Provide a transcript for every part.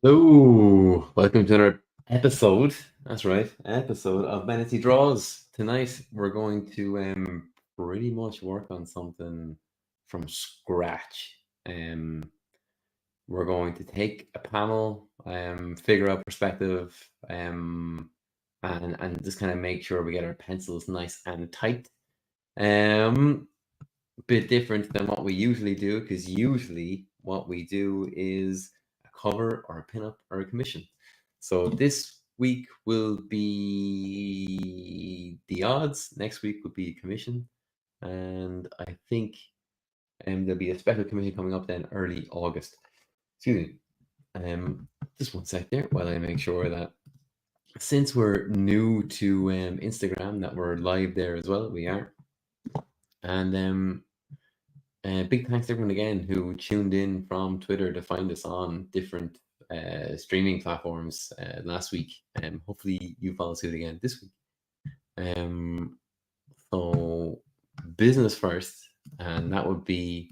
Hello, welcome to another episode. That's right, episode of Fantasy Draws. Tonight we're going to pretty much work on something from scratch. We're going to take a panel, figure out perspective, and just kind of make sure we get our pencils nice and tight. Um, Bit different than what we usually do because usually what we do is a cover or a pinup or a commission. So this week will be the odds. Next week will be commission, and I think there'll be a special commission coming up then early August. Excuse me. Just one sec there while I make sure that since we're new to Instagram that we're live there as well. We are, and big thanks to everyone again who tuned in from Twitter to find us on different streaming platforms last week. Hopefully you follow suit again this week. So business first, and that would be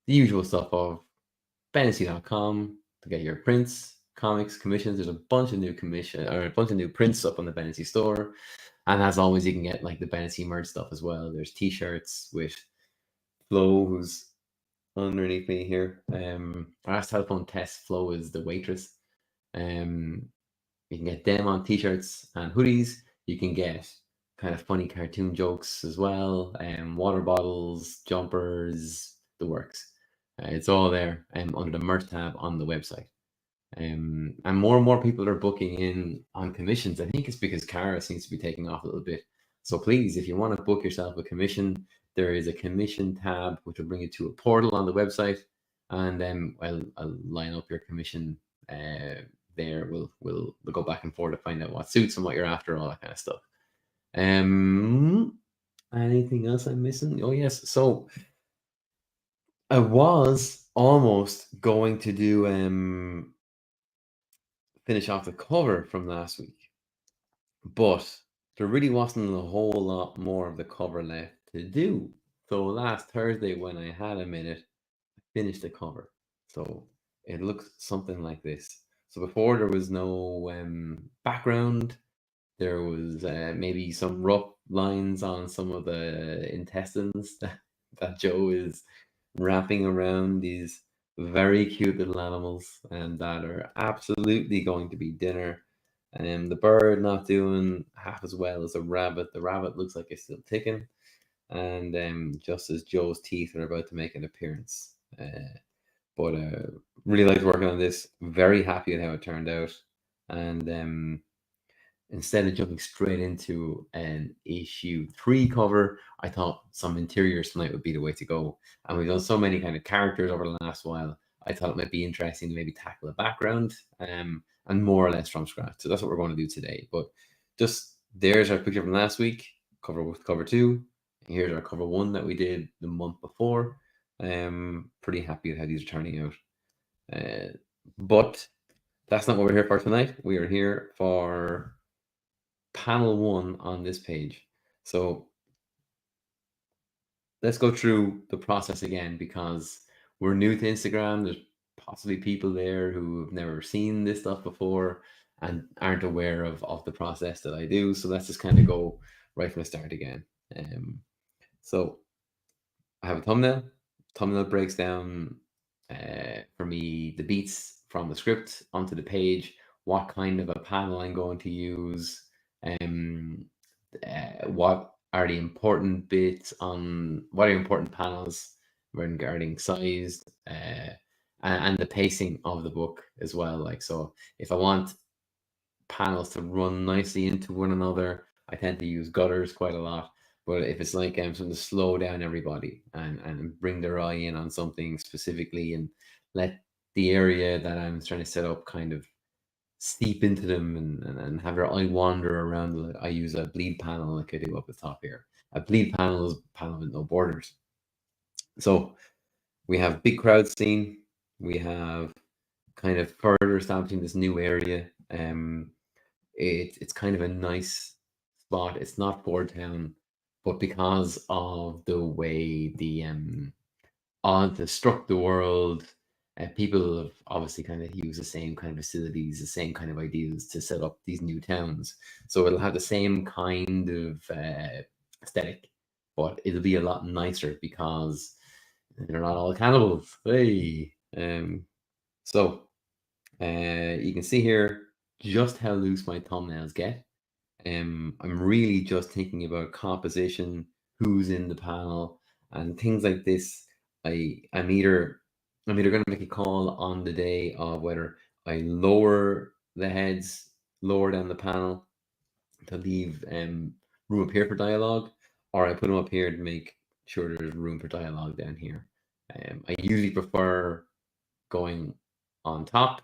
the usual stuff of Fantasy.com to get your prints, comics, commissions. There's a bunch of new prints up on the Fantasy store. And as always, you can get like the Fantasy merch stuff as well. There's t-shirts with Flo, who's underneath me here. Our telephone test. Flo is the waitress. You can get them on t-shirts and hoodies. You can get kind of funny cartoon jokes as well. Water bottles, jumpers, the works. It's all there under the merch tab on the website. And more people are booking in on commissions. I think it's because Cara seems to be taking off a little bit. So please, if you want to book yourself a commission, there is a commission tab which will bring you to a portal on the website, and then I'll line up your commission there. We'll go back and forth to find out what suits and what you're after, all that kind of stuff. Anything else I'm missing? Oh yes, so I was almost going to do finish off the cover from last week, but there really wasn't a whole lot more of the cover left to do. So last Thursday, when I had a minute, I finished the cover. So it looks something like this. So before there was no background, there was maybe some rough lines on some of the intestines that Joe is wrapping around these very cute little animals and that are absolutely going to be dinner. And the bird not doing half as well as a rabbit. The rabbit looks like it's still ticking. And just as Joe's teeth are about to make an appearance. But really liked working on this. Very happy at how it turned out. And instead of jumping straight into an issue 3 cover, I thought some interiors tonight would be the way to go. And we've done so many kind of characters over the last while. I thought it might be interesting to maybe tackle a background and more or less from scratch. So that's what we're going to do today. But just there's our picture from last week, cover with cover 2. And here's our cover 1 that we did the month before. Pretty happy with how these are turning out. But that's not what we're here for tonight. We are here for panel 1 on this page. So let's go through the process again because we're new to Instagram. There's possibly people there who have never seen this stuff before and aren't aware of the process that I do. So let's just kind of go right from the start again. So I have a thumbnail. Thumbnail breaks down for me the beats from the script onto the page, what kind of a panel I'm going to use, what are the important bits on what are important panels regarding size and the pacing of the book as well. Like, so if I want panels to run nicely into one another, I tend to use gutters quite a lot. But if it's like something to slow down everybody and bring their eye in on something specifically and let the area that I'm trying to set up kind of steep into them and have your eye wander around. I use a bleed panel like I do up the top here. A bleed panel is a panel with no borders. So we have big crowd scene. We have kind of further establishing this new area. It's kind of a nice spot. It's not Ford Town, but because of the way the odds have struck the world, people have obviously kind of used the same kind of facilities, the same kind of ideas to set up these new towns. So it'll have the same kind of aesthetic, but it'll be a lot nicer because they're not all cannibals. Hey, so you can see here just how loose my thumbnails get. I'm really just thinking about composition, who's in the panel, and things like this. I'm either going to make a call on the day of whether I lower the heads, lower down the panel to leave room up here for dialogue, or I put them up here to make sure there's room for dialogue down here. I usually prefer going on top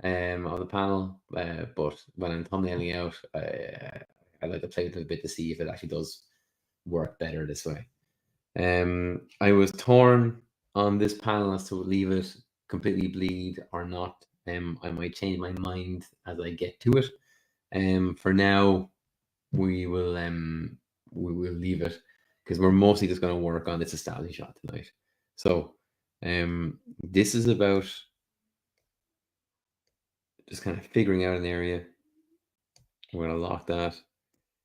of the panel, but when I'm thumbnailing out, I like to play with it a bit to see if it actually does work better this way. I was torn on this panel as to leave it completely bleed or not. I might change my mind as I get to it. For now, we will leave it because we're mostly just going to work on this establishing shot tonight. So this is about just kind of figuring out an area. We're going to lock that.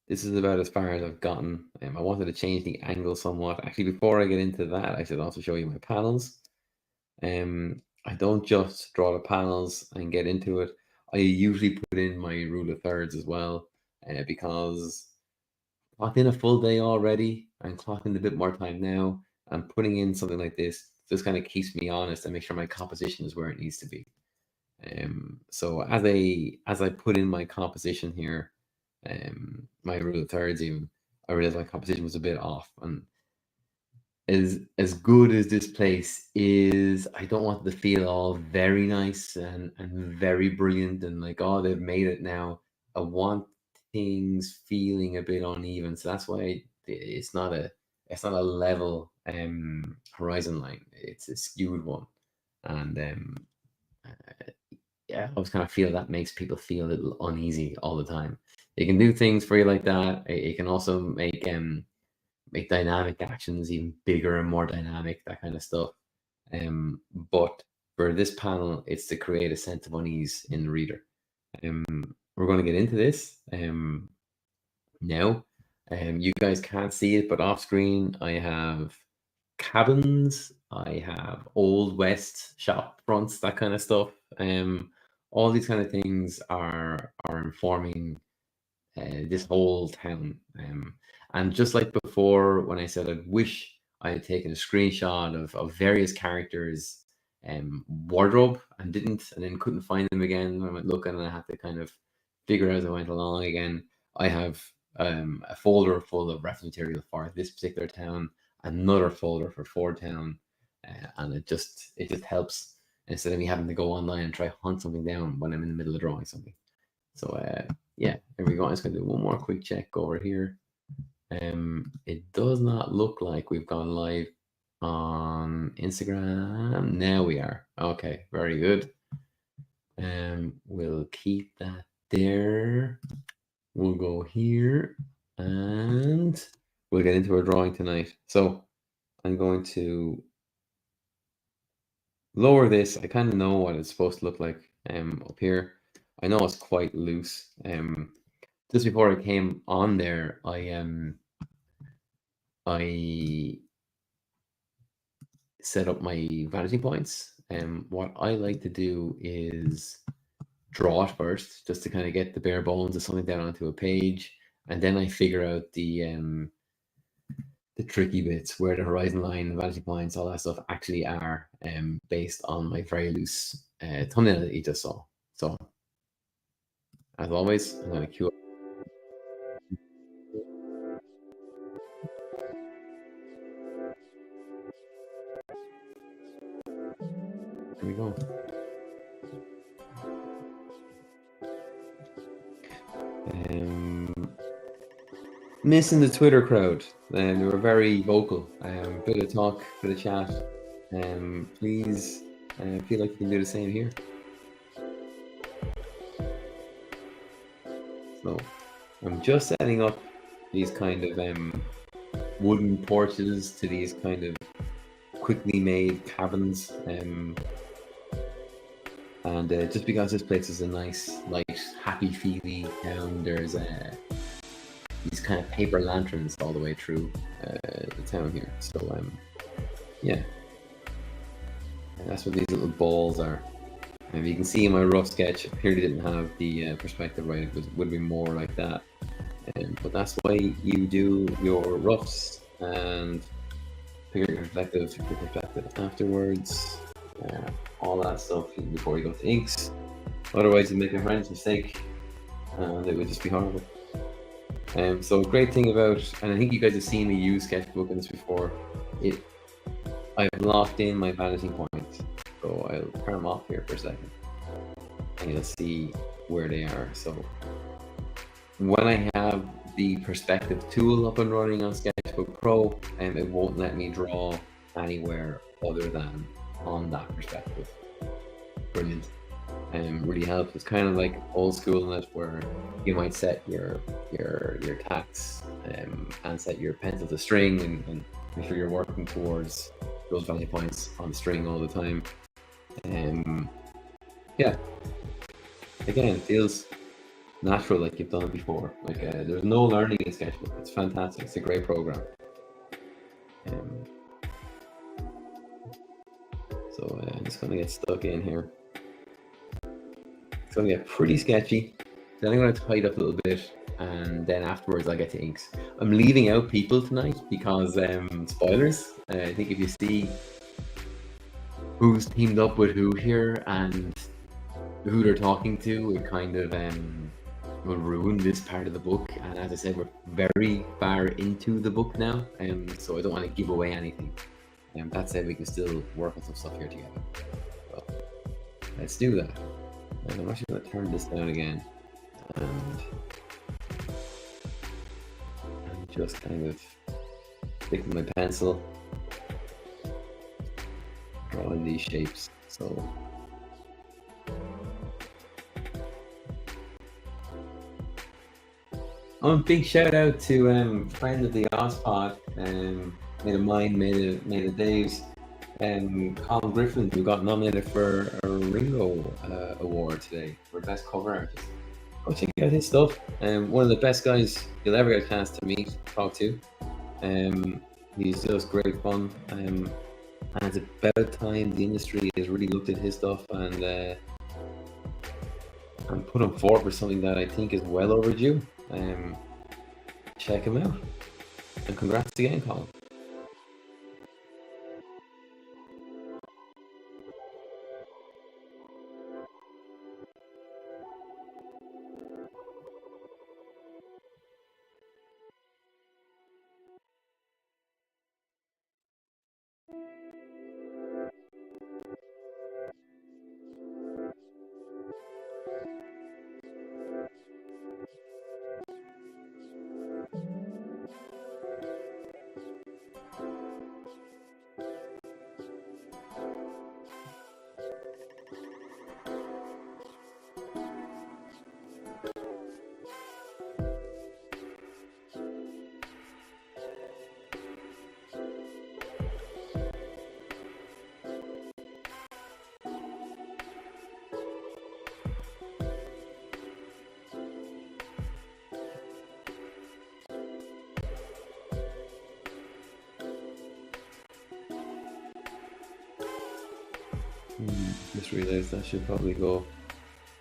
This is about as far as I've gotten. I wanted to change the angle somewhat. Actually, before I get into that, I should also show you my panels. I don't just draw the panels and get into it. I usually put in my rule of thirds as well, because clocked in a full day already and clocking a bit more time now, and putting in something like this just kind of keeps me honest and make sure my composition is where it needs to be. So as I put in my composition here, my rule of thirds even, I realized my composition was a bit off. And as good as this place is, I don't want it to feel all very nice and very brilliant and like, oh, they've made it now. I want things feeling a bit uneven. So that's why it's not a level horizon line. It's a skewed one. And yeah, I always kind of feel that makes people feel a little uneasy all the time. It can do things for you like that. It can also make dynamic actions even bigger and more dynamic, that kind of stuff. But for this panel, it's to create a sense of unease in the reader. We're going to get into this now. You guys can't see it, but off screen I have cabins, I have old west shop fronts, that kind of stuff. All these kind of things are informing this whole town. And just like before, when I said I wish I had taken a screenshot of various characters' wardrobe and didn't, and then couldn't find them again when I went looking, and I had to kind of figure out as I went along again. I have a folder full of reference material for this particular town, another folder for Ford Town, and it just helps instead of me having to go online and try hunt something down when I'm in the middle of drawing something. So yeah, here we go. I'm just going to do one more quick check over here. It does not look like we've gone live on Instagram. Now we are. Okay, very good. We'll keep that there. We'll go here and we'll get into our drawing tonight. So I'm going to lower this. I kind of know what it's supposed to look like up here. I know it's quite loose. Just before I came on there, I set up my vanity points. What I like to do is draw it first, just to kind of get the bare bones of something down onto a page, and then I figure out the tricky bits where the horizon line, the vanity points, all that stuff actually are, based on my very loose thumbnail that you just saw. So as always, I'm going to queue up. There we go. Missing the Twitter crowd. They were very vocal. Bit of talk, bit of chat. Please feel like you can do the same here. So I'm just setting up these kind of wooden porches to these kind of quickly made cabins. And just because this place is a nice, light, happy feely town, there's these kind of paper lanterns all the way through the town here. So yeah, and that's what these little balls are. And you can see in my rough sketch, I clearly didn't have the perspective right. It would be more like that. But that's why you do your roughs and figure your perspective afterwards. All that stuff before you go to inks. Otherwise, you make a horrendous mistake, and it would just be horrible. So great thing about, and I think you guys have seen me use Sketchbook in this before. I've locked in my vanishing points, so I'll turn them off here for a second, and you'll see where they are. So when I have the perspective tool up and running on Sketchbook Pro, it won't let me draw anywhere other than on that perspective. Brilliant. Really helps. It's kind of like old school in it, where you might set your tacks and set your pencil to string, and make sure you're working towards those value points on the string all the time. Yeah, again, it feels natural, like you've done it before. Like there's no learning in Sketchbook. It's fantastic. It's a great program. So I'm just gonna get stuck in here. It's gonna get pretty sketchy. Then I'm gonna tidy up a little bit, and then afterwards I get to inks. I'm leaving out people tonight because spoilers. I think if you see who's teamed up with who here and who they're talking to, it kind of will ruin this part of the book. And as I said, we're very far into the book now, so I don't want to give away anything. That said, we can still work on some stuff here together. So let's do that. And I'm actually going to turn this down again and just kind of stick with my pencil, drawing these shapes. So a big shout out to friend of the OzPod, made of mine, made of Dave's, Colin Griffin, who got nominated for a Ringo award today for best cover artist. Go check out his stuff. One of the best guys you'll ever get a chance to meet, talk to. He's just great fun. And it's about time the industry has really looked at his stuff and put him forward for something that I think is well overdue. Check him out. And congrats again, Colin. Just realized I should probably go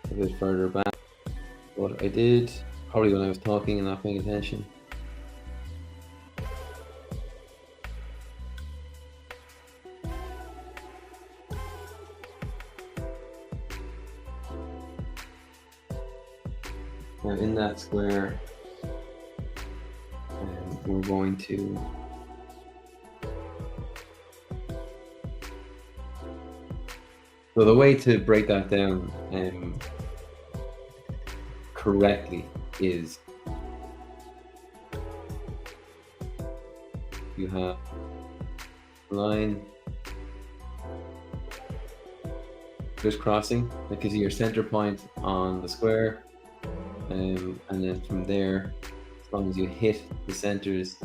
a bit further back. But I did, probably when I was talking and not paying attention. Now in that square, we're going to so the way to break that down correctly is you have a line crisscrossing, that gives you your center point on the square, and then from there, as long as you hit the centers,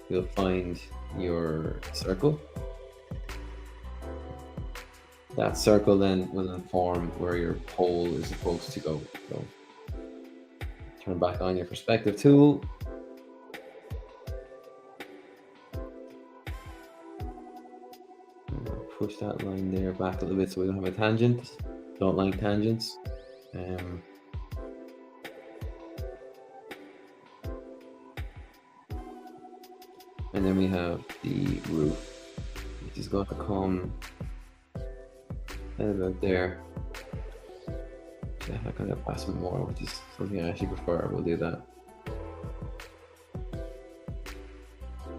you'll find your circle. That circle then will inform where your pole is supposed to go. So turn back on your perspective tool. Push that line there back a little bit so we don't have a tangent. Don't like tangents. And then we have the roof, which is going to come about there. Yeah, I'm going to pass some more, which is something I actually prefer. We'll do that.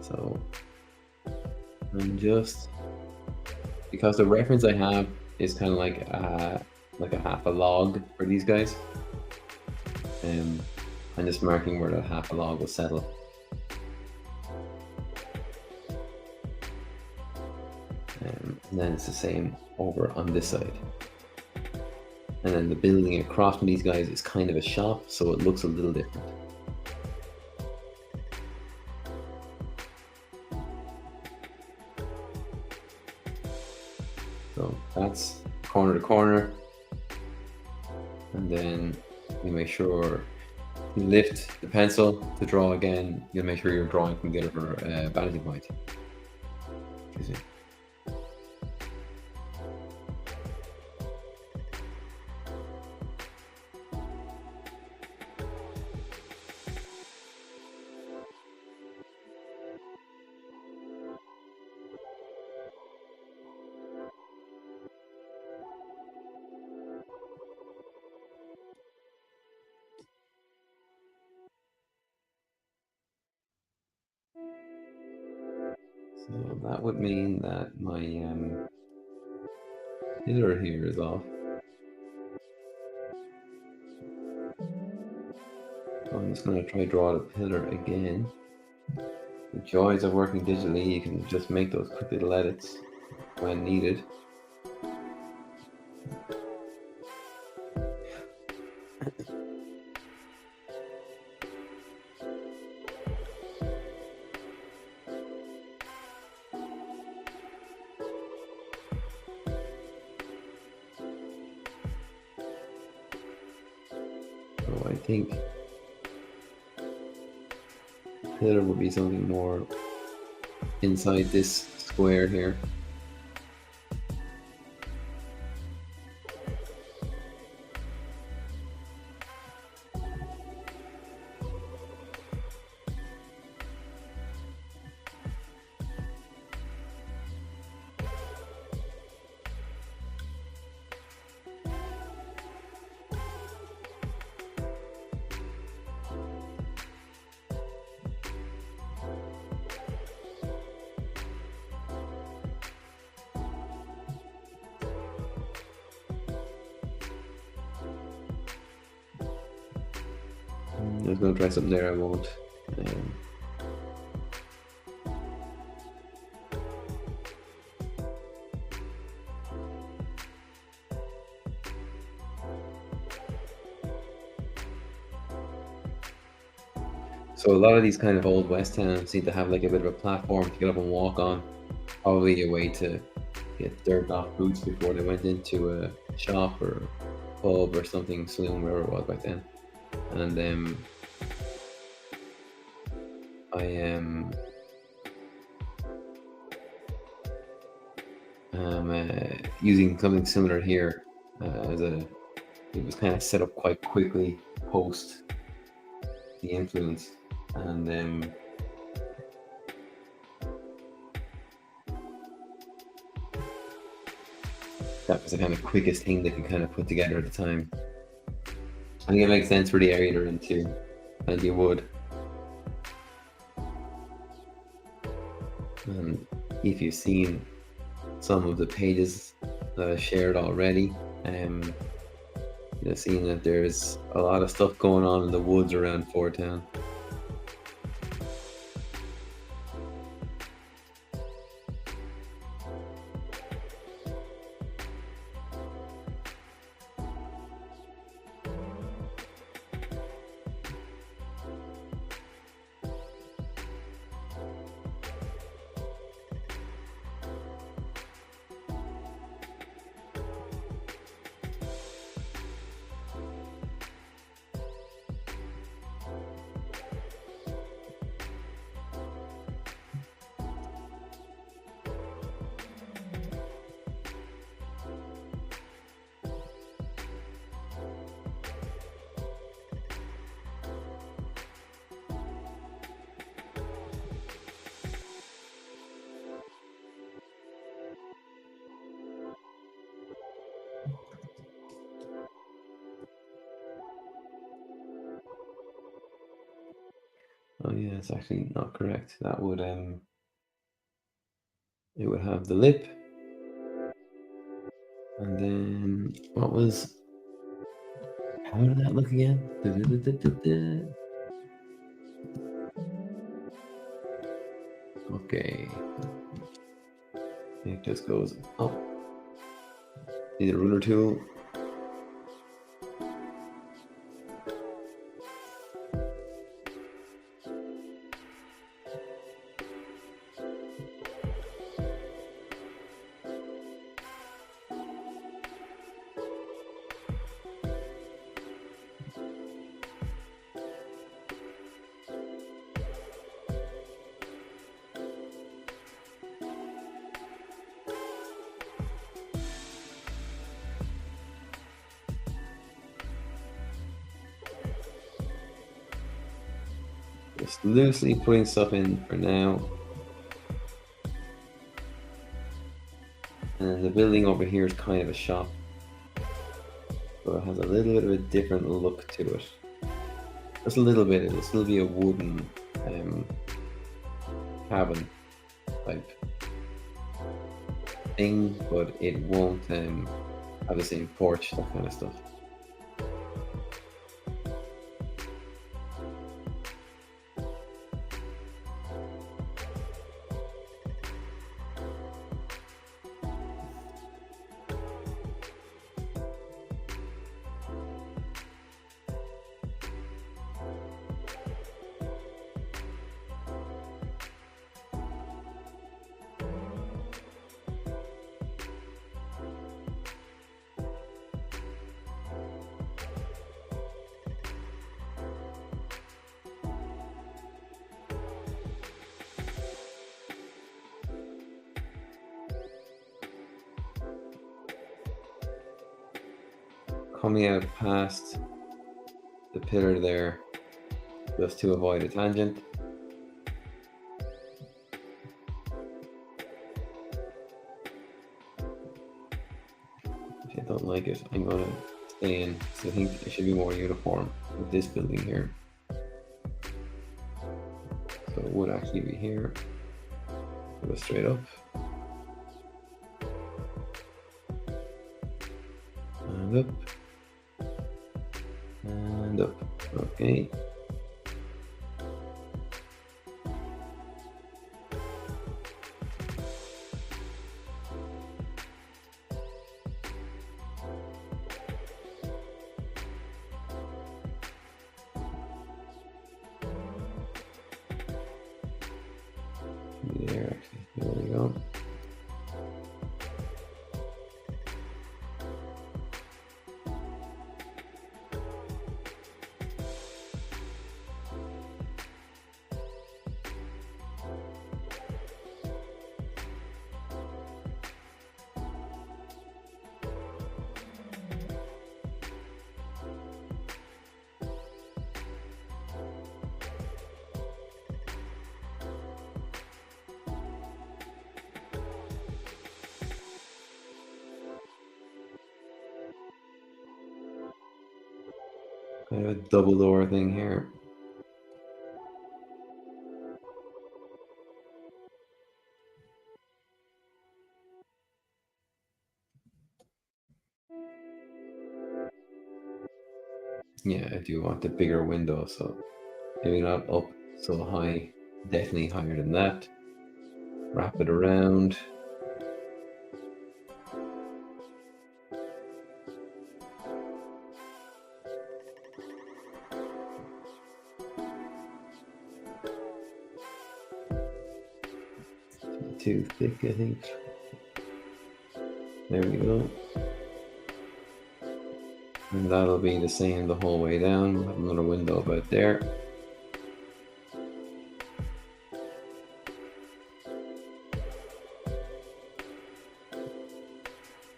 So I'm just, because the reference I have is kind of like a half a log for these guys. I'm just marking where that half a log will settle. And then it's the same over on this side. And then the building across from these guys is kind of a shop, so it looks a little different. So that's corner to corner. And then you make sure you lift the pencil to draw again. You'll make sure you're drawing from the other vanity point. So that would mean that my pillar here is off. So I'm just going to try to draw the pillar again. The joys of working digitally, you can just make those quick little edits when needed. So I think pillar would be something more inside this square here. I was going to try something there, I won't. So a lot of these kind of old West towns seem to have like a bit of a platform to get up and walk on. Probably a way to get dirt off boots before they went into a shop or pub or something, saloon, wherever it was back then. And I am using something similar here it was kind of set up quite quickly post the influence, and that was the kind of quickest thing they could kind of put together at the time. I think it makes sense for the area they're into, and you would. And if you've seen some of the pages that I shared already, you've seen that there's a lot of stuff going on in the woods around Ford Town. Oh yeah, it's actually not correct. That would it would have the lip, and then what was? How did that look again? Okay, it just goes up. Need a ruler tool. Just loosely putting stuff in for now. And the building over here is kind of a shop. So it has a little bit of a different look to it. Just a little bit. It'll still be a wooden cabin type thing, but it won't have the same porch, that kind of stuff. Coming out past the pillar there, just to avoid a tangent. If I don't like it, I'm gonna stay in, because I think it should be more uniform with this building here. So it would actually be here. Go straight up. And up. And up. Okay. There, actually. There we go. Kind of a double door thing here. Yeah, I do want the bigger window, so maybe not up so high, definitely higher than that. Wrap it around. Too thick, I think. There we go. And that'll be the same the whole way down. We'll have another window about there.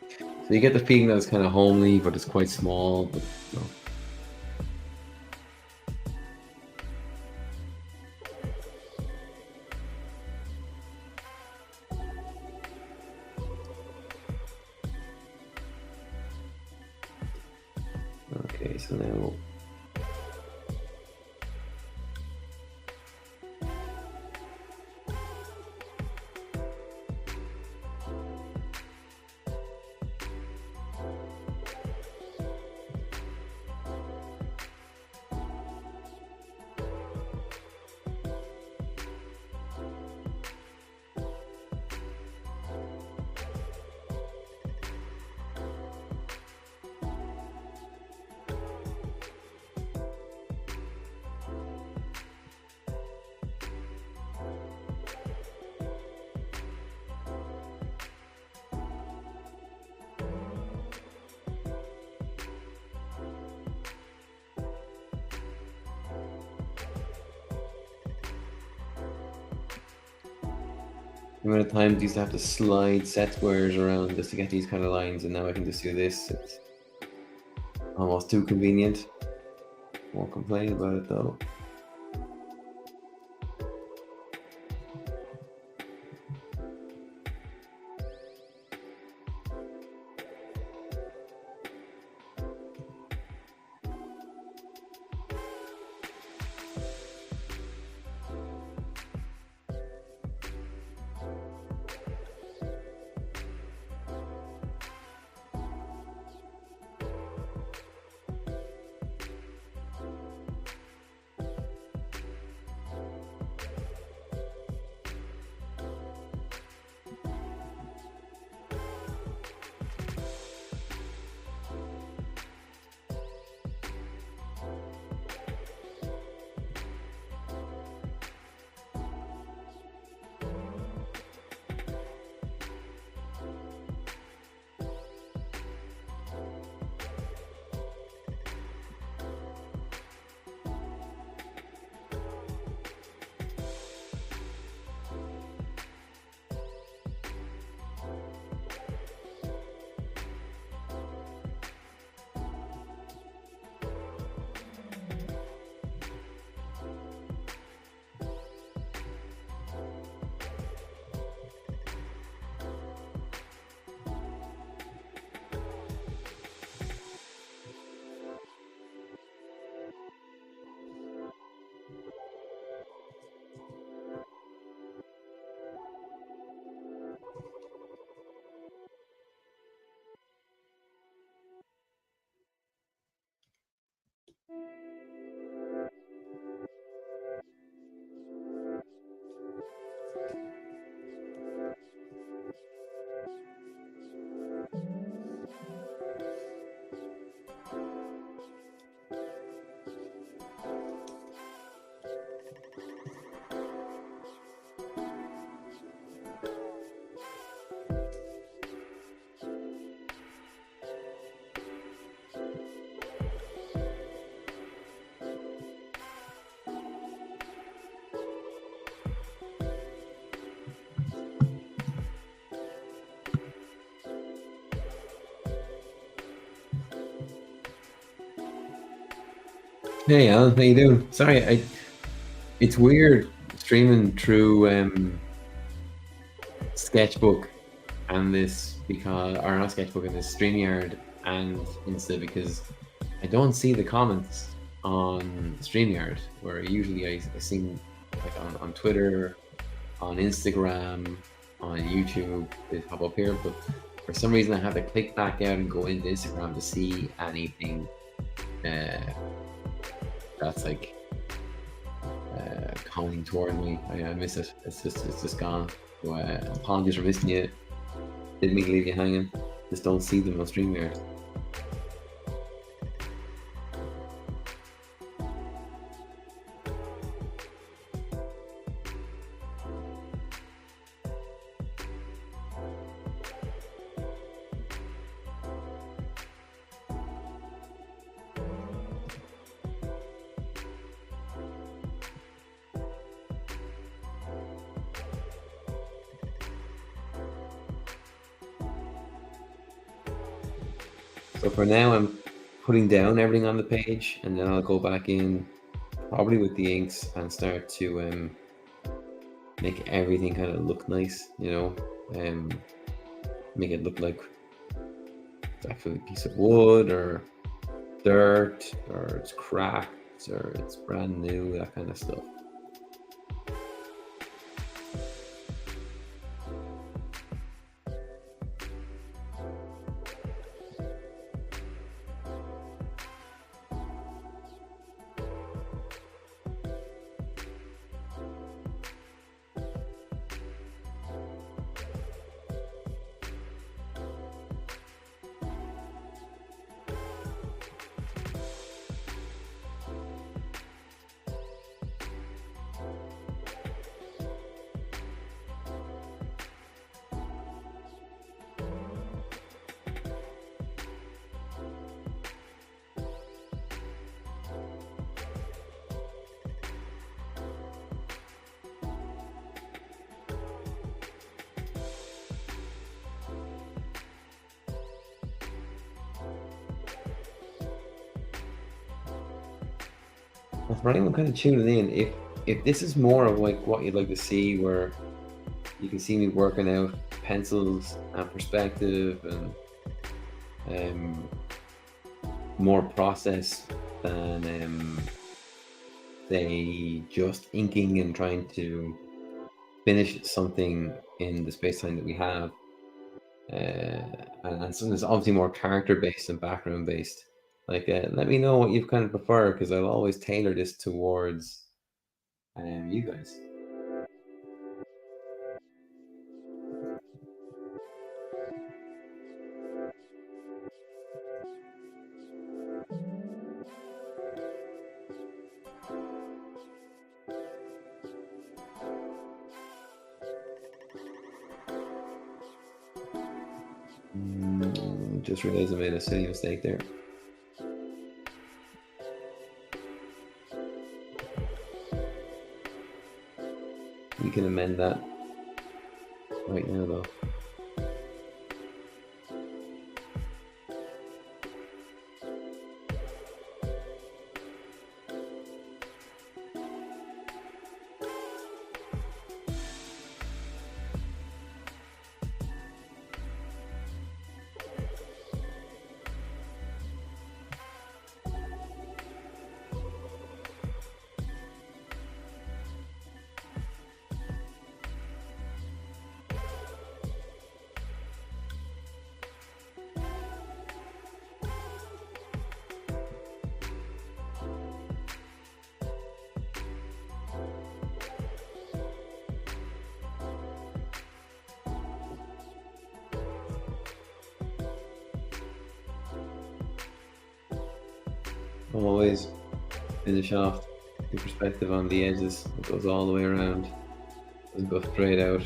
So you get the feeling that it's kind of homely, but it's quite small. But no. Okay, so now The amount of times I used to have to slide set squares around just to get these kind of lines, and now I can just do this. It's almost too convenient. Won't complain about it though. Hey Alan, how you doing? Sorry, it's weird streaming through Sketchbook and this because, or not Sketchbook and this StreamYard and Insta, because I don't see the comments on StreamYard, where usually I see like on Twitter, on Instagram, on YouTube, they pop up here, but for some reason I have to click back out and go into Instagram to see anything that's like coming toward me. I miss it. It's just gone. So apologies for missing you. Didn't mean to leave you hanging. Just don't see them on StreamYard. So for now, I'm putting down everything on the page, and then I'll go back in, probably with the inks, and start to make everything kind of look nice, you know, make it look like it's actually a piece of wood or dirt, or it's cracked, or it's brand new, that kind of stuff. for anyone kind of tuning in, if this is more of like what you'd like to see, where you can see me working out pencils and perspective and more process than say just inking and trying to finish something in the space time that we have, and something that's obviously more character based and background based. Like, let me know what you kind of prefer, because I'll always tailor this towards you guys. Just realized I made a silly mistake there. We can amend that right now, though. Always finish off the perspective on the edges. It goes all the way around. Doesn't go straight out.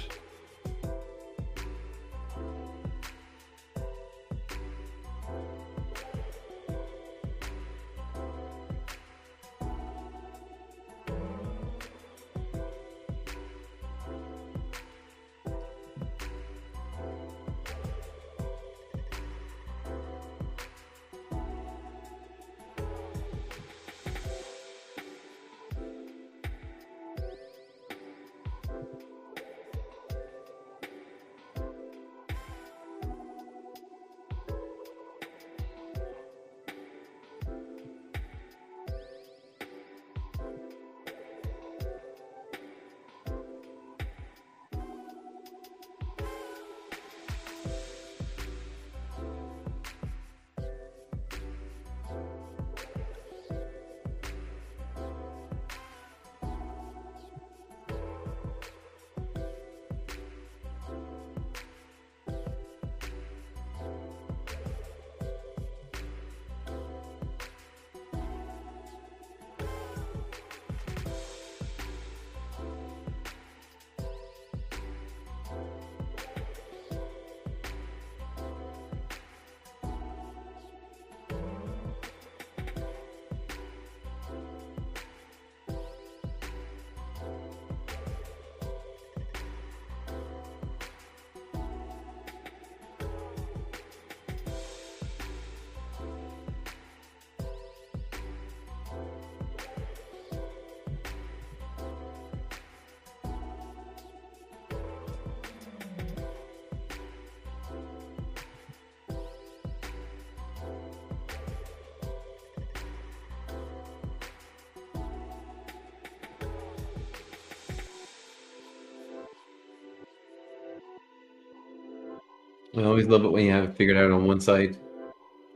I always love it when you have it figured out on one side,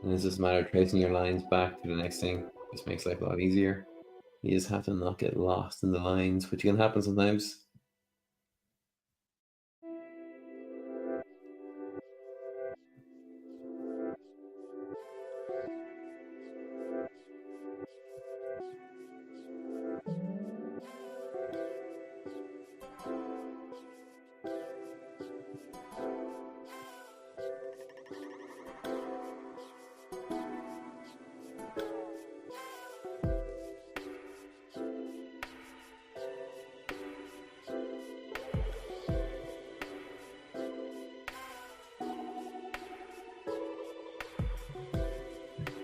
and it's just a matter of tracing your lines back to the next thing. Just makes life a lot easier. You just have to not get lost in the lines, which can happen sometimes.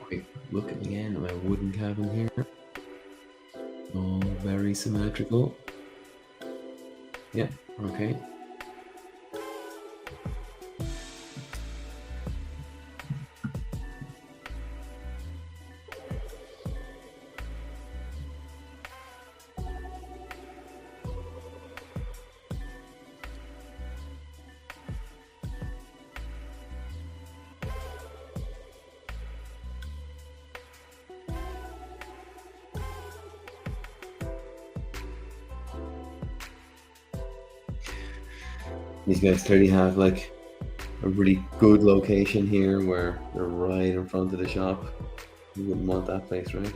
Quick look again at my wooden cabin here. very symmetrical. Yeah, okay. These guys clearly have like a really good location here where they're right in front of the shop. You wouldn't want that place, right?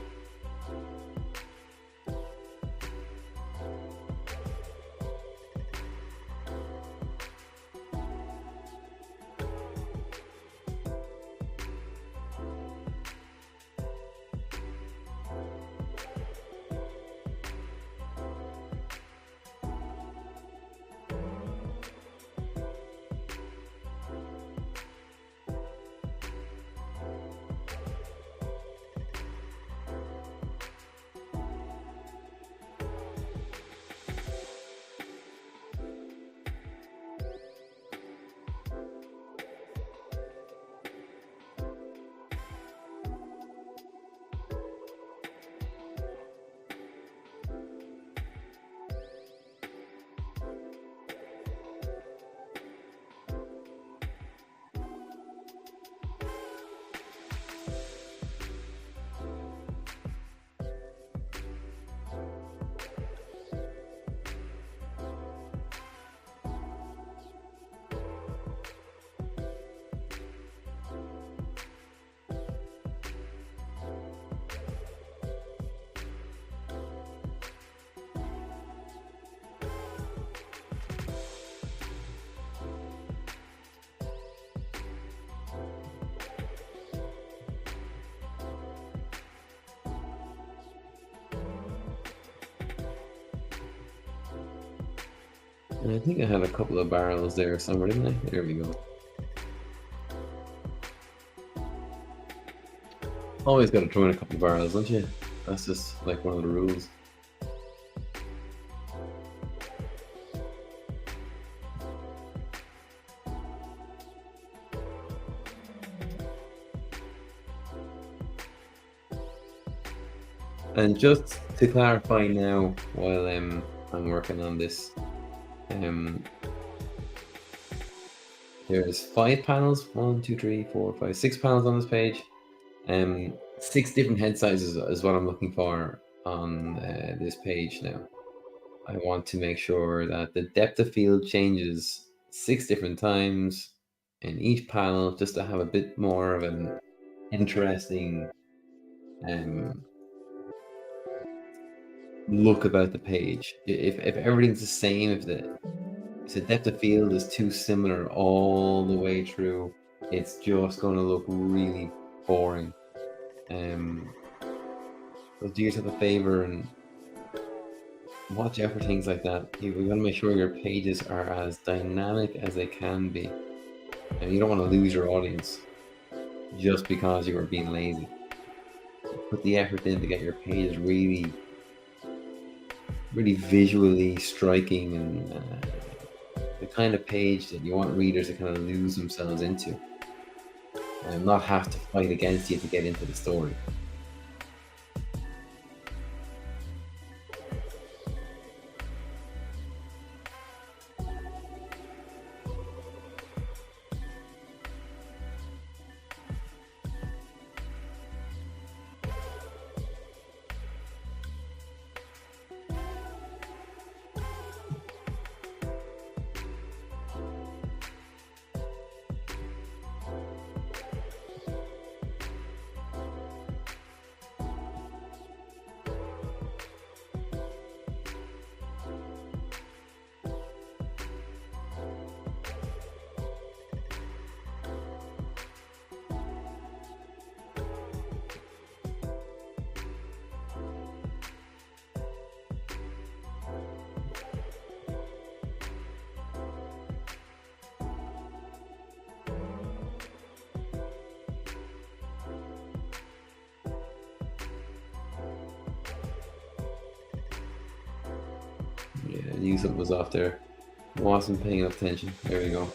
And I think I had a couple of barrels there somewhere, didn't I? There we go. Always got to throw in a couple of barrels, don't you? That's just like one of the rules. And just to clarify now, while I'm working on this, um, there's 5 panels. 1, 2, 3, 4, 5, 6 panels on this page. 6 different head sizes is what I'm looking for on this page now. I want to make sure that the depth of field changes 6 different times in each panel, just to have a bit more of an interesting look about the page. If everything's the same, if the depth of field is too similar all the way through, it's just going to look really boring. So do yourself a favor and watch out for things like that. You've got to make sure your pages are as dynamic as they can be, and you don't want to lose your audience just because you were being lazy. Put the effort in to get your pages really visually striking and the kind of page that you want readers to kind of lose themselves into and not have to fight against you to get into the story. knew something was off there. Wasn't paying enough attention. There we go.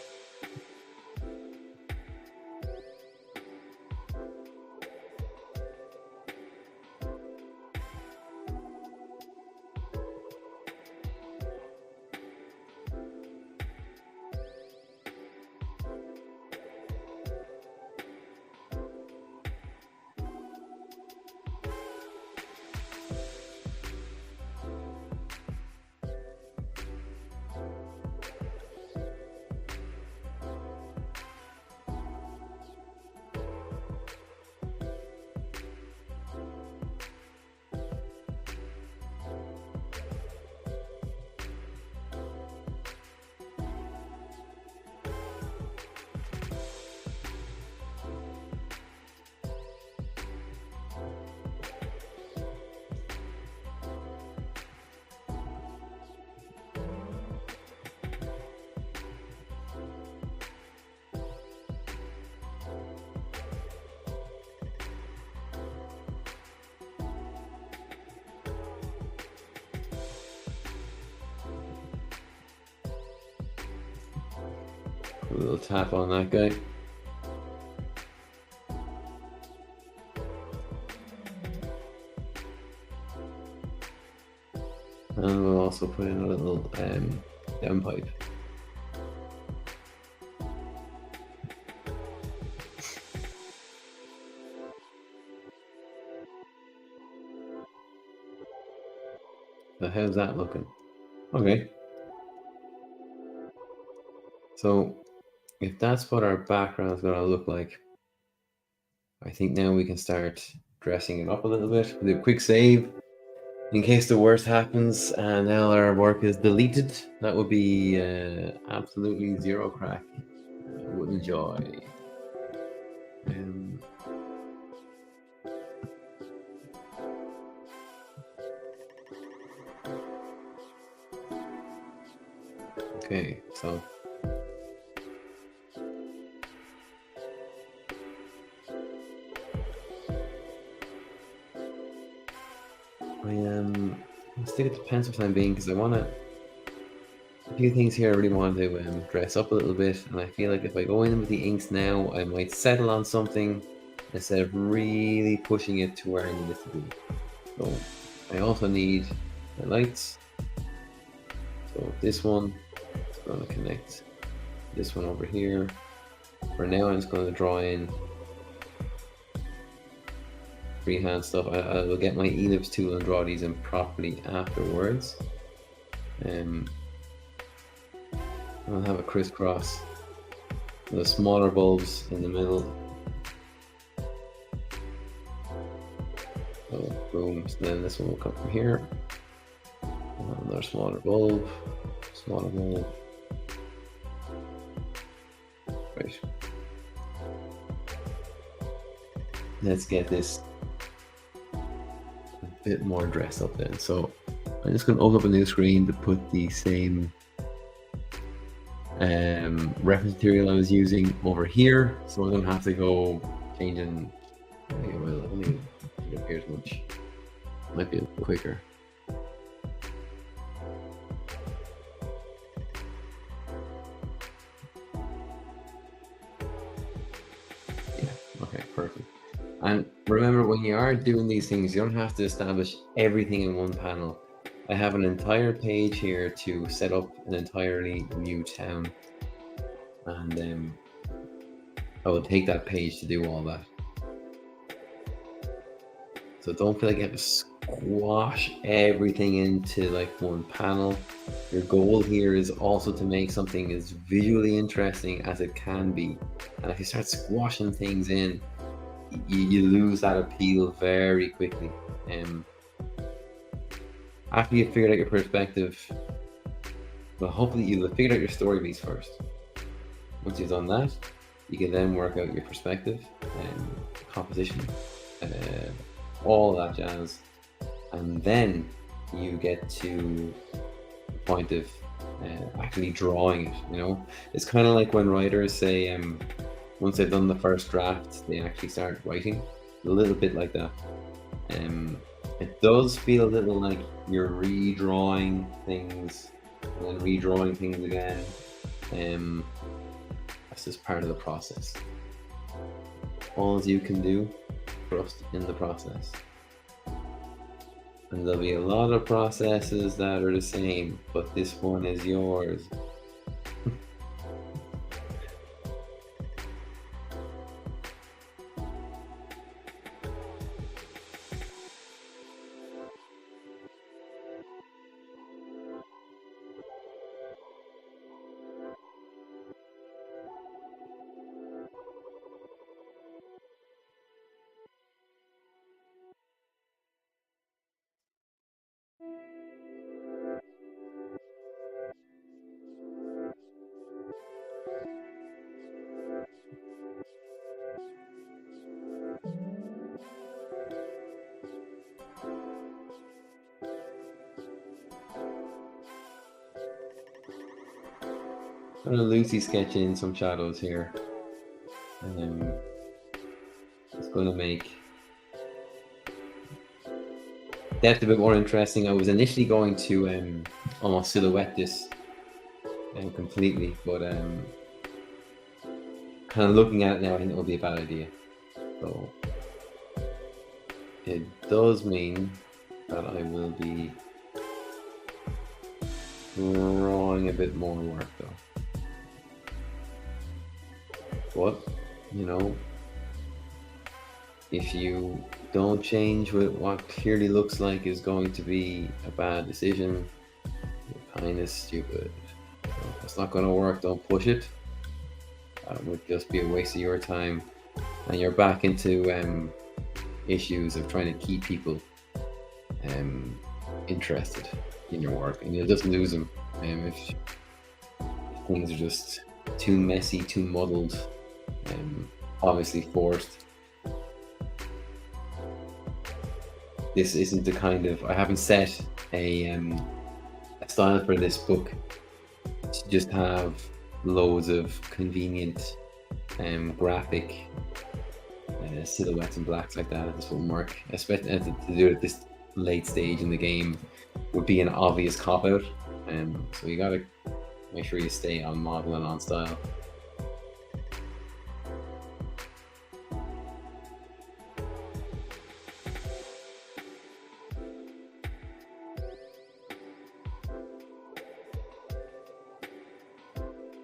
Put a little tap on that guy. And we'll also put in a little downpipe. So how's that looking? Okay. So if that's what our background is going to look like, I think now we can start dressing it up a little bit. We'll do a quick save in case the worst happens and now our work is deleted. That would be absolutely zero crack. I would enjoy. Okay, so I'll stick it to pencil for the time being because I want to. A few things here I really want to dress up a little bit, and I feel like if I go in with the inks now, I might settle on something instead of really pushing it to where I need it to be. So I also need my lights. So this one is going to connect this one over here. For now, I'm just going to draw in freehand stuff. I will get my ellipse tool and draw these in properly afterwards. I'll have a crisscross. The smaller bulbs in the middle. So boom. So then this one will come from here. Another smaller bulb. Smaller bulb. Right. Let's get this a bit more dressed up then. So I'm just going to open up a new screen to put the same reference material I was using over here. So I don't have to go changing. Okay, well, I mean, it appears much. Might be a little quicker. Okay, perfect. And remember, when you are doing these things, you don't have to establish everything in one panel. I have an entire page here to set up an entirely new town, and I will take that page to do all that. So don't feel like you have to squash everything into like one panel. Your goal here is also to make something as visually interesting as it can be. And if you start squashing things in, you lose that appeal very quickly. After you've figured out your perspective, well, hopefully you'll have figured out your story beats first. Once you've done that, you can then work out your perspective and composition, all that jazz, and then you get to the point of actually drawing it. You know, it's kind of like when writers say, once they've done the first draft, they actually start writing. A little bit like that. It does feel a little like you're redrawing things and then redrawing things again. That's just part of the process. All you can do, trust in the process. And there'll be a lot of processes that are the same, but this one is yours. I'm gonna loosely sketch in some shadows here. It's gonna make depth a bit more interesting. I was initially going to almost silhouette this completely, but kind of looking at it now, I think it would be a bad idea. So it does mean that I will be drawing a bit more work though. But, you know, if you don't change with what clearly looks like is going to be a bad decision, you're kind of stupid. So if it's not going to work, don't push it. That would just be a waste of your time. And you're back into issues of trying to keep people interested in your work, and you'll just lose them if things are just too messy, too muddled, obviously forced. This isn't the kind of, I haven't set a style for this book to just have loads of convenient graphic silhouettes and blacks like that. This won't work, especially to do it at this late stage in the game would be an obvious cop out. So you gotta make sure you stay on model and on style.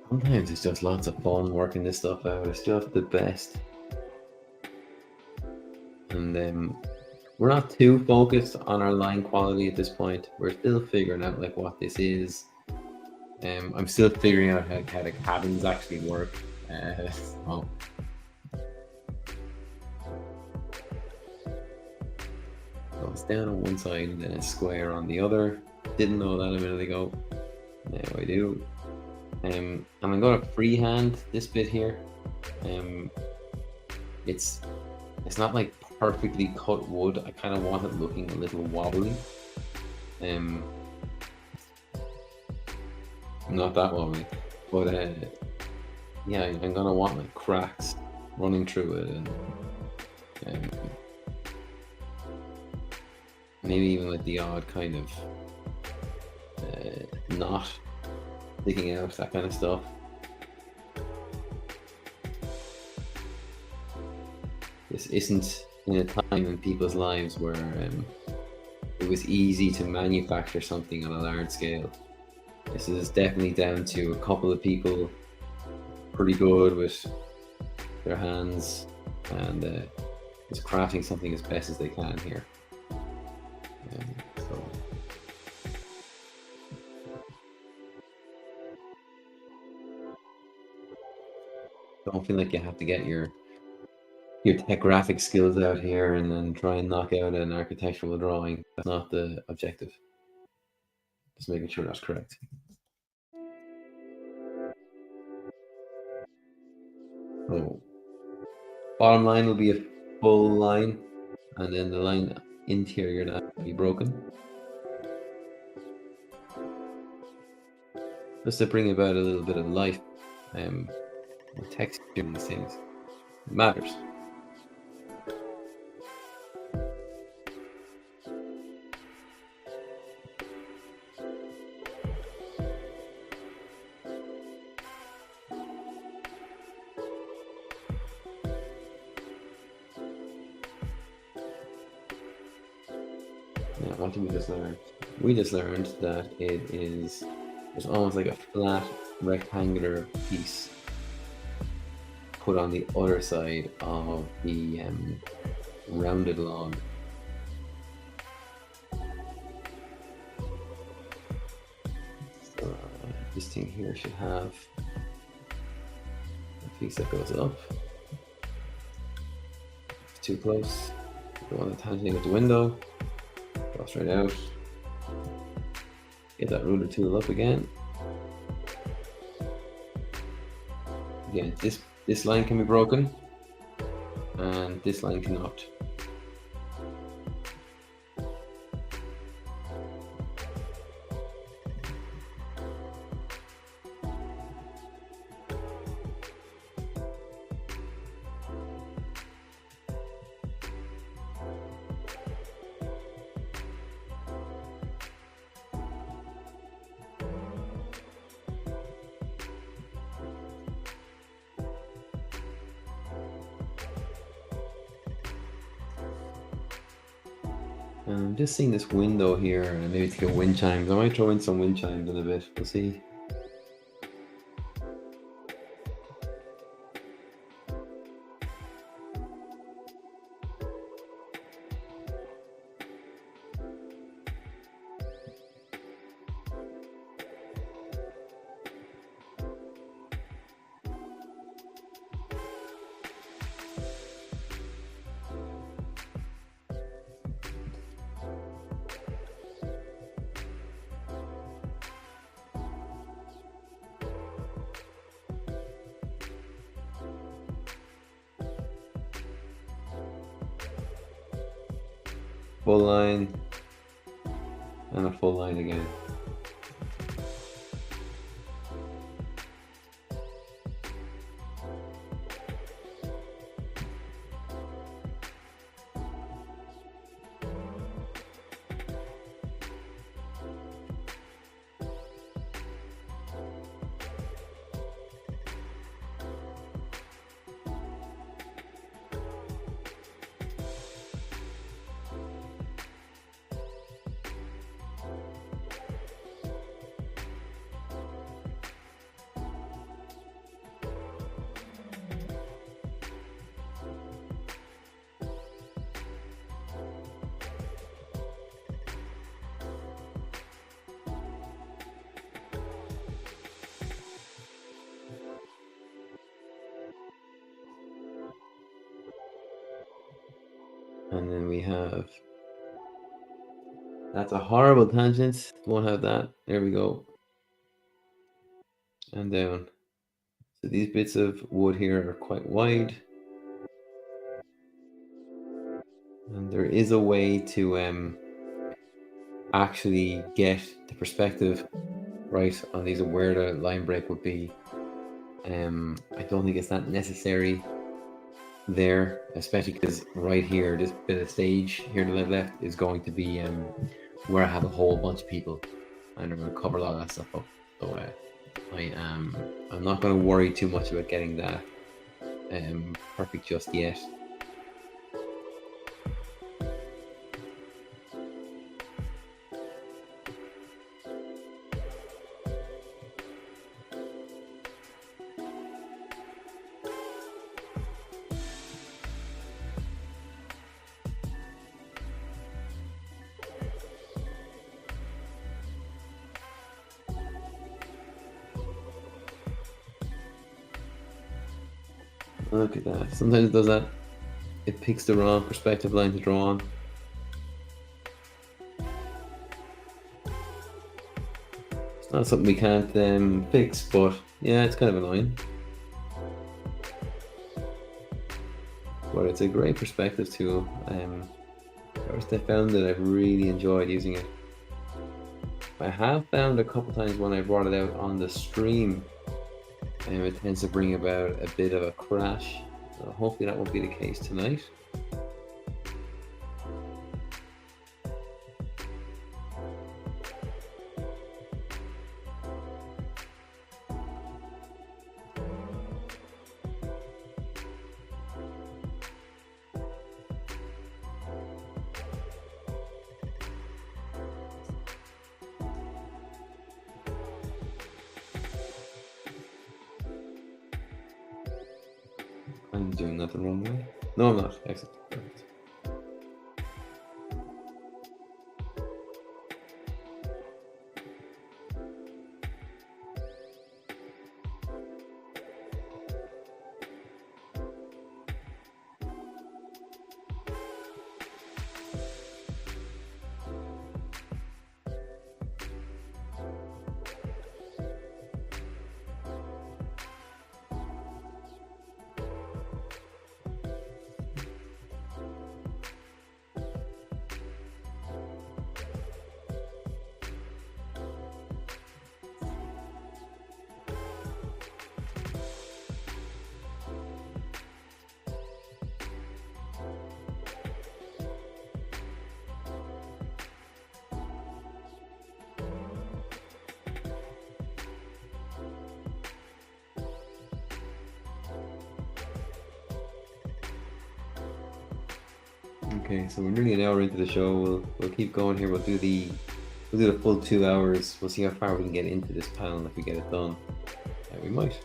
Sometimes it's just lots of fun working this stuff out. It's just the best. And we're not too focused on our line quality at this point. We're still figuring out like what this is. I'm still figuring out how the cabins actually work. So it's down on one side and then a square on the other. Didn't know that a minute ago. Now I do. And I'm going to freehand this bit here. It's not like perfectly cut wood. I kind of want it looking a little wobbly. Not that wobbly, but yeah, I'm gonna want like cracks running through it, and maybe even like the odd kind of knot sticking out, that kind of stuff. This isn't in a time in people's lives where it was easy to manufacture something on a large scale. This is definitely down to a couple of people pretty good with their hands and just crafting something as best as they can here. So don't feel like you have to get your tech graphic skills out here and then try and knock out an architectural drawing. That's not the objective. Just making sure that's correct. So bottom line will be a full line, and then the line interior that will be broken. Just to bring about a little bit of life and texture in these things. It matters. Yeah, what did we just learn? We just learned that it's almost like a flat rectangular piece put on the other side of the rounded log. So this thing here should have a piece that goes up. It's too close. Go on the tangent with the window. Draw straight out. Get that ruler tool up again. Again, this line can be broken, and this line cannot. I'm just seeing this window here, and maybe to get wind chimes. I might throw in some wind chimes in a bit. We'll see. Full line, and a full line again. And then we have, that's a horrible tangent. Won't have that. There we go. And down. So these bits of wood here are quite wide. And there is a way to actually get the perspective right on these, of where the line break would be. I don't think it's that necessary there, especially because right here, this bit of stage here to the left is going to be where I have a whole bunch of people, and I'm going to cover a lot of that stuff up. So I'm not going to worry too much about getting that perfect just yet. Look at that. Sometimes it does that. It picks the wrong perspective line to draw on. It's not something we can't fix, but yeah, it's kind of annoying. But it's a great perspective tool. First I found it, I've really enjoyed using it. I have found a couple times when I brought it out on the stream, it tends to bring about a bit of a crash. Hopefully that won't be the case tonight. I'm doing that the wrong way. No, I'm not. Excellent. Perfect. Okay, so we're nearly an hour into the show. We'll keep going here. We'll do the full 2 hours. We'll see how far we can get into this panel if we get it done. We might.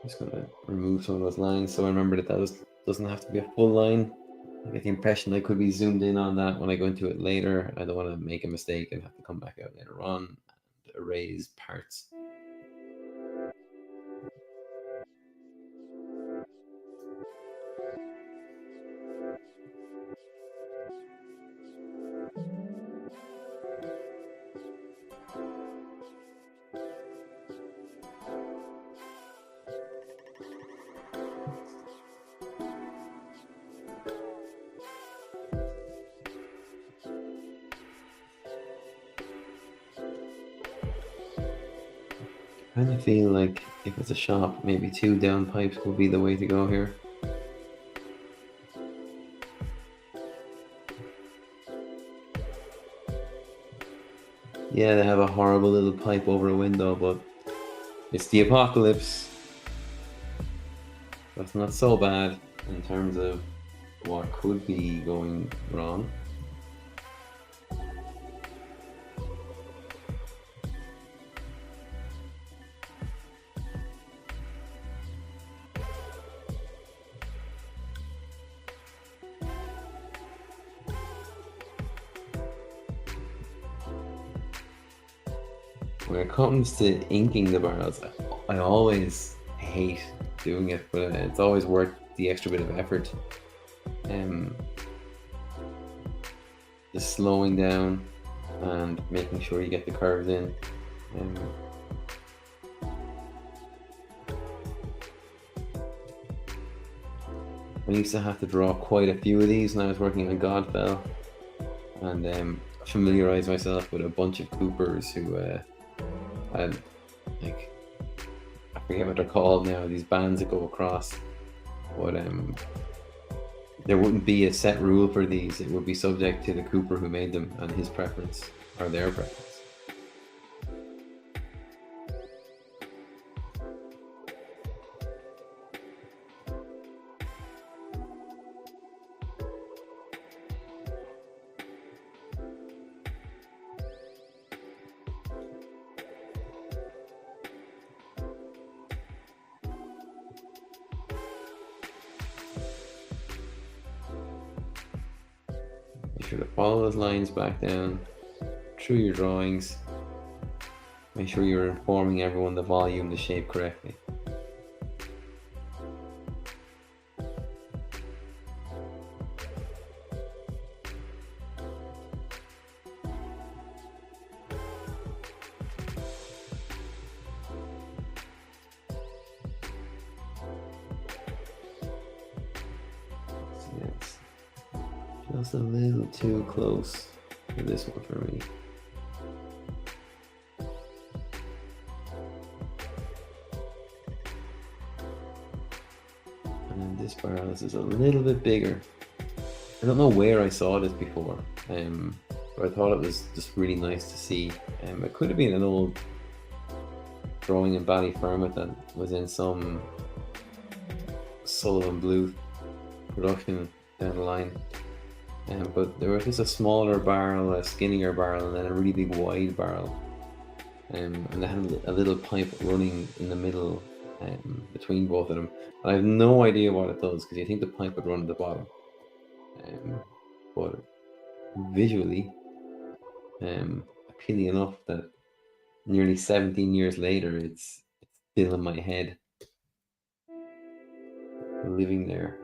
Just gonna remove some of those lines so I remember that doesn't have to be a full line. I get the impression I could be zoomed in on that when I go into it later. I don't want to make a mistake and have to come back out later on and erase parts. I kind of feel like if it's a shop, maybe 2 down pipes will be the way to go here. Yeah, they have a horrible little pipe over a window, but it's the apocalypse. That's not so bad in terms of what could be going wrong. When it comes to inking the barrels, I always hate doing it, but it's always worth the extra bit of effort. Just slowing down and making sure you get the curves in. I used to have to draw quite a few of these when I was working on Godfell, and familiarize myself with a bunch of Coopers who had, like, I forget what they're called now, these bands that go across, but there wouldn't be a set rule for these. It would be subject to the Cooper who made them and his preference, or their preference. Make sure to follow those lines back down through your drawings. Make sure you're informing everyone the volume, the shape correctly. Just a little too close for this one for me. And then this barrel is a little bit bigger. I don't know where I saw this before, but I thought it was just really nice to see. It could have been an old drawing in Ballyfermot that was in some Sullivan Blue production down the line. But there was just a smaller barrel, a skinnier barrel, and then a really big wide barrel. And they had a little pipe running in the middle between both of them. And I have no idea what it does because you think the pipe would run at the bottom. But visually, appealing enough that nearly 17 years later, it's still in my head, living there.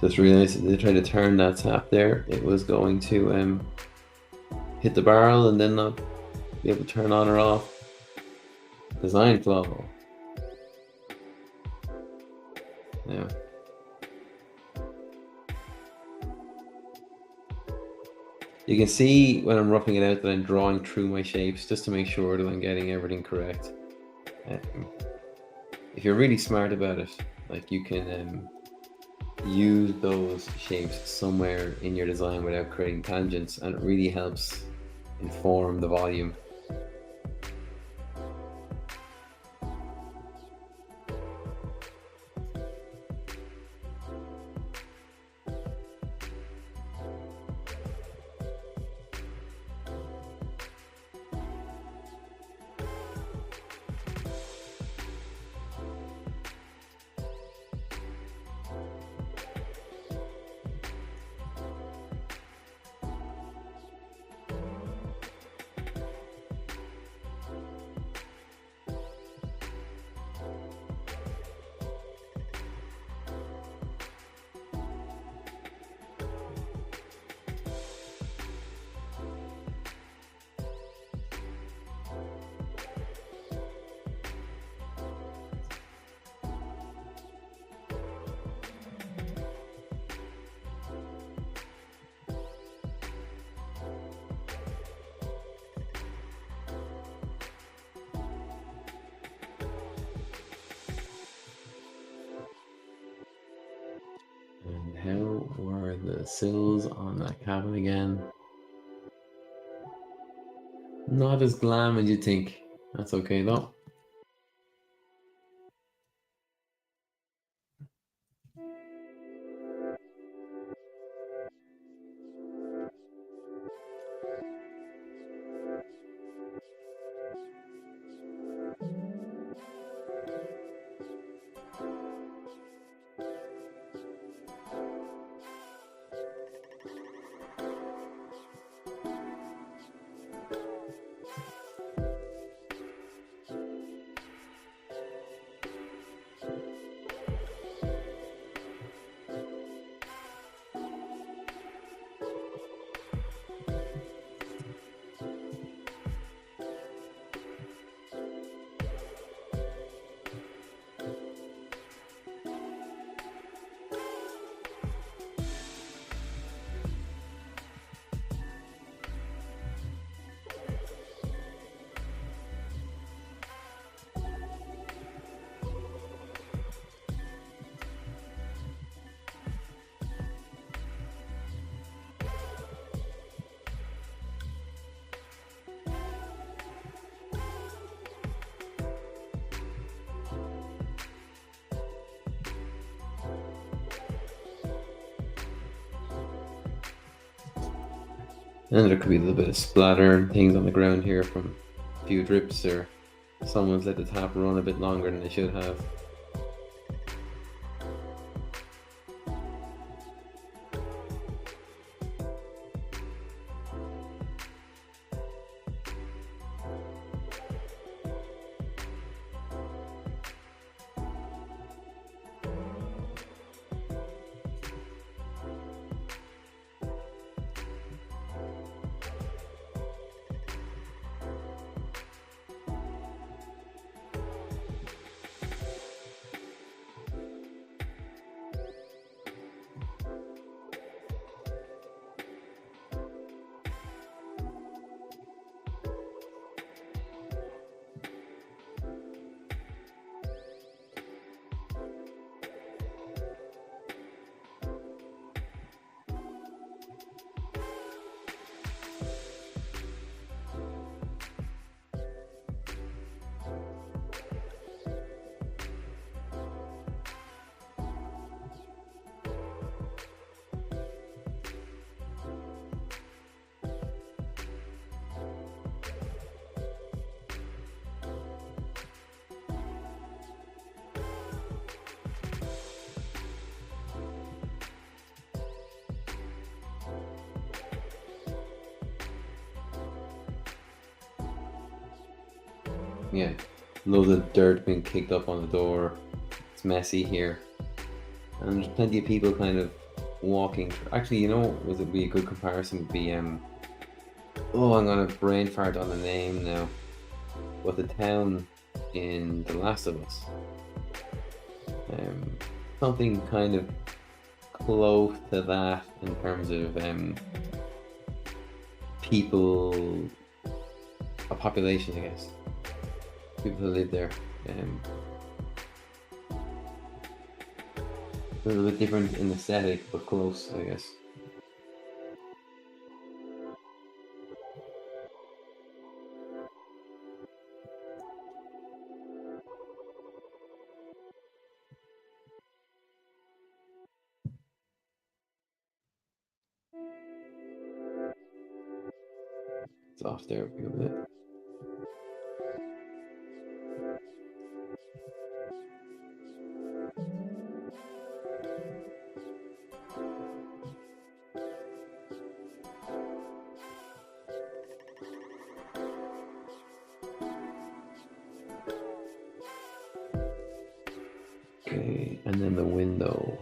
Just realized that they tried to turn that tap there. It was going to hit the barrel and then not be able to turn on or off. Design flaw. Yeah. You can see when I'm roughing it out that I'm drawing through my shapes just to make sure that I'm getting everything correct. If you're really smart about it, like you can use those shapes somewhere in your design without creating tangents, and it really helps inform the volume. And how were the sills on that cabin again? Not as glam as you think. That's okay though. And there could be a little bit of splatter and things on the ground here from a few drips, or someone's let the tap run a bit longer than they should have. Yeah, loads of dirt being kicked up on the door. It's messy here, and there's plenty of people kind of walking. Actually, you know, would be a good comparison would be oh, I'm gonna brain fart on the name now. But the town in The Last of Us, something kind of close to that in terms of people, a population, I guess. People who live there. A little bit different in aesthetic, but close, I guess. It's off there a bit. Okay, and then the window.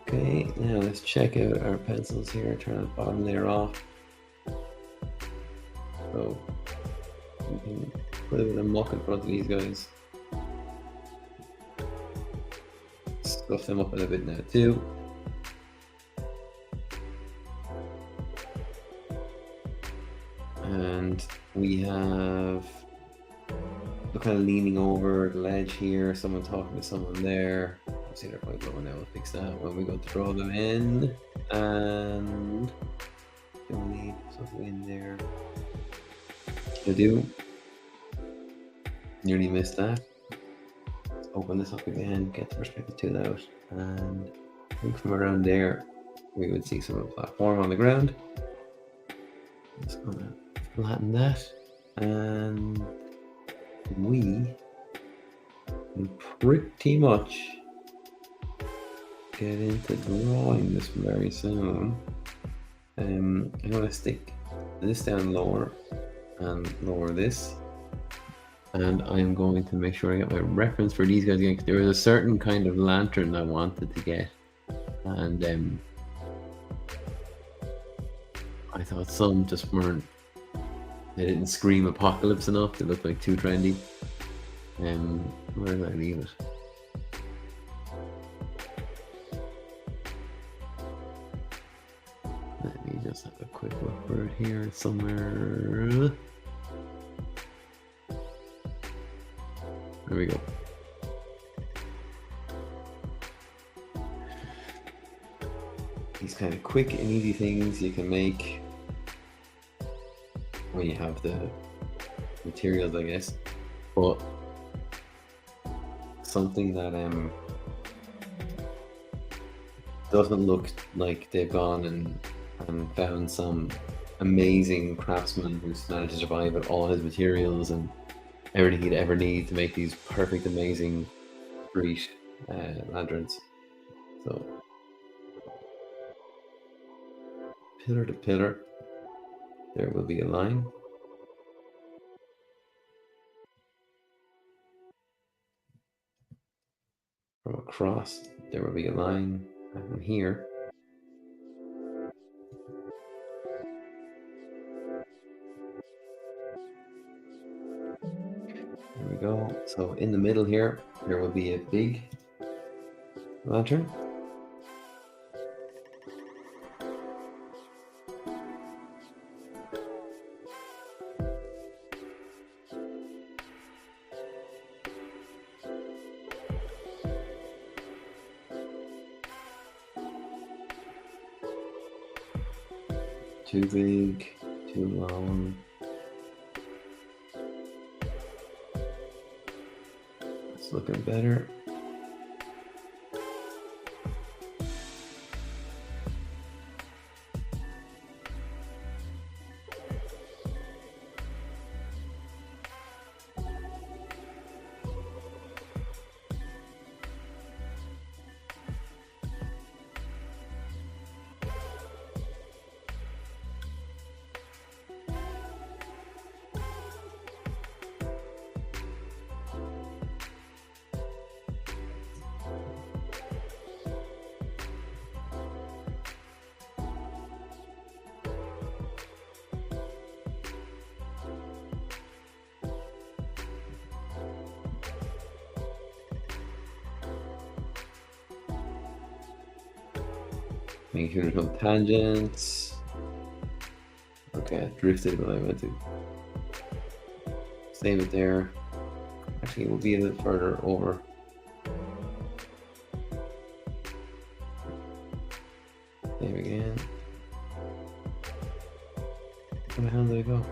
Okay, now let's check out our pencils here. Turn the bottom layer off. So we can put a bit of muck in front of these guys. Stuff them up a little bit now too. And we have, we're kind of leaning over the ledge here. Someone talking to someone there. See, they're quite low now. We'll fix that when we go to draw them in. And don't need something in there. I do. Nearly missed that. Let's open this up again, get the perspective tool out, and I think from around there we would see some of the platform on the ground. Just gonna flatten that, and we can pretty much get into drawing this very soon. I'm going to stick this down lower and lower this. And I'm going to make sure I get my reference for these guys again. 'Cause there was a certain kind of lantern I wanted to get, and I thought some just weren't. They didn't scream apocalypse enough. They looked like too trendy. Where did I leave it? Let me just have a quick look for it here somewhere. There we go. These kind of quick and easy things you can make when you have the materials, I guess. But something that doesn't look like they've gone and found some amazing craftsman who's managed to survive with all his materials and everything he'd ever need to make these perfect, amazing street lanterns. So pillar to pillar, there will be a line. From across, there will be a line. And from here, there we go. So in the middle here, there will be a big lantern. Too big, too long. It's looking better. Making sure there's no tangents. Okay, I drifted when I went to save it there. Actually, it will be a bit further over. Save again. Where the hell did it go?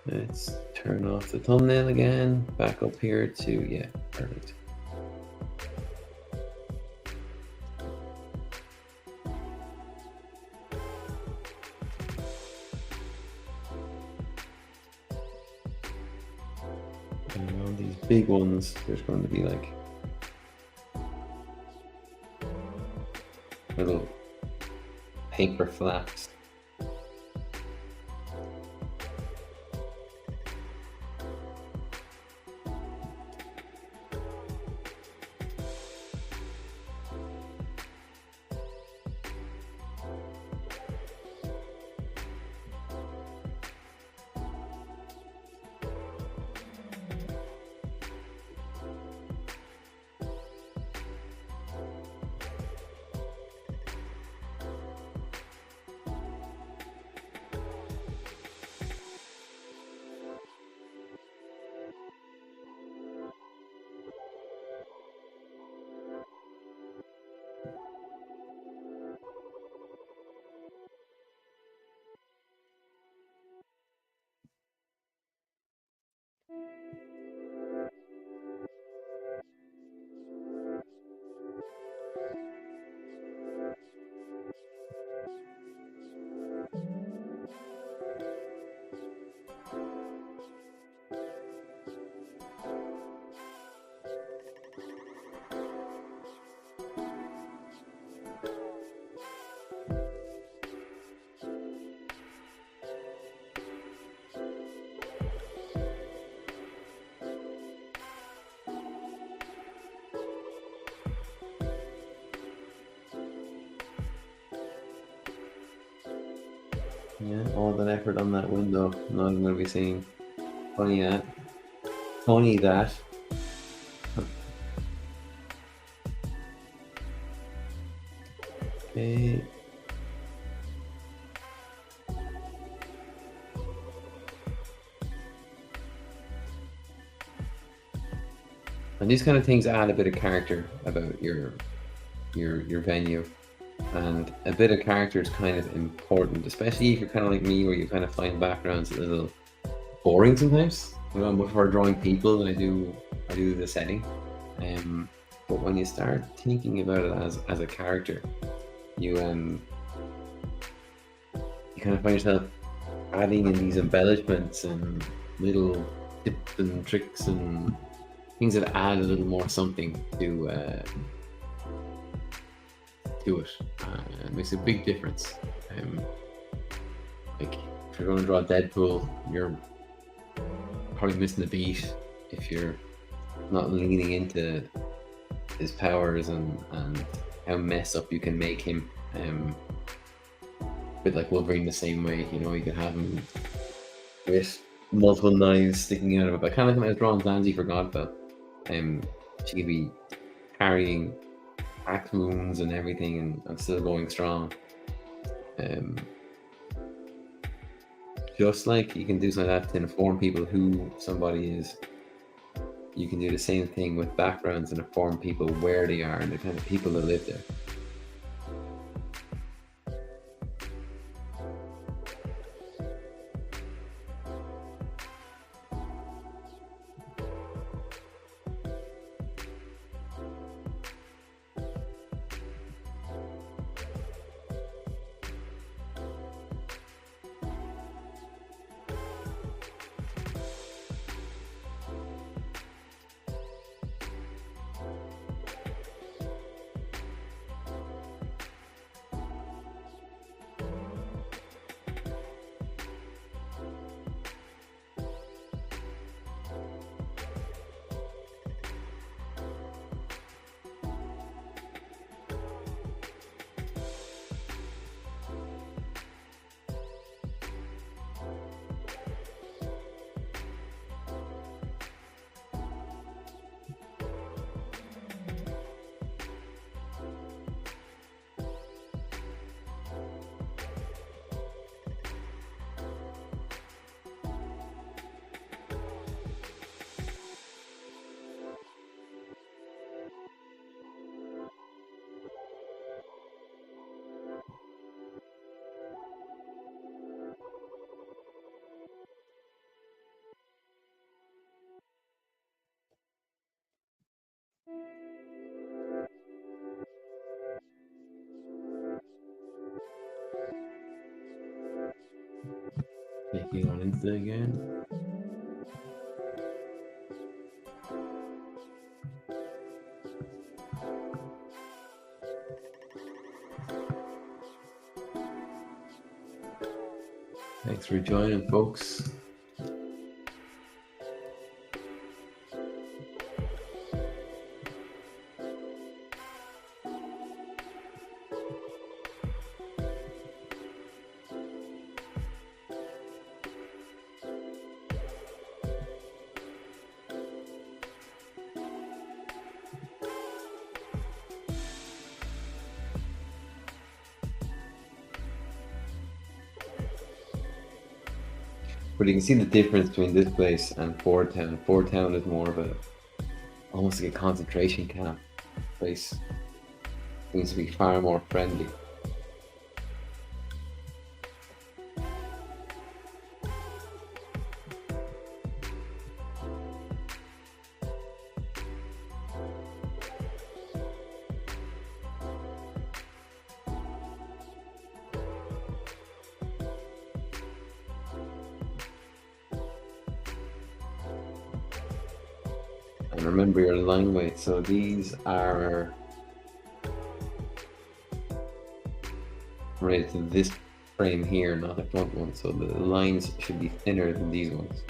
Let's turn off the thumbnail again. Back up here to, yeah, perfect. And on these big ones, there's going to be like little paper flaps. Yeah, all that effort on that window. Not even gonna be seeing funny that. Okay. And these kind of things add a bit of character about your venue. And a bit of character is kind of important, especially if you're kind of like me, where you kind of find backgrounds a little boring sometimes. You know, I prefer drawing people than I do the setting. But when you start thinking about it as a character, you you kind of find yourself adding in these embellishments and little tips and tricks and things that add a little more something to it. It makes a big difference. Like if you're going to draw Deadpool, you're probably missing a beat if you're not leaning into his powers and how messed up you can make him. Bit like Wolverine the same way, you know, you can have him with multiple knives sticking out of it. But kind of like when I was drawing Zanzi for Godfell, she could be carrying axe wounds and everything and still going strong. Just like you can do something like that to inform people who somebody is, you can do the same thing with backgrounds and inform people where they are and the kind of people that live there. Clicking on Insta again. Thanks for joining, folks. But you can see the difference between this place and Ford Town. Ford Town is more of a almost like a concentration camp place. It needs to be far more friendly. And remember your line weight. So these are related to this frame here, not the front one. So the lines should be thinner than these ones.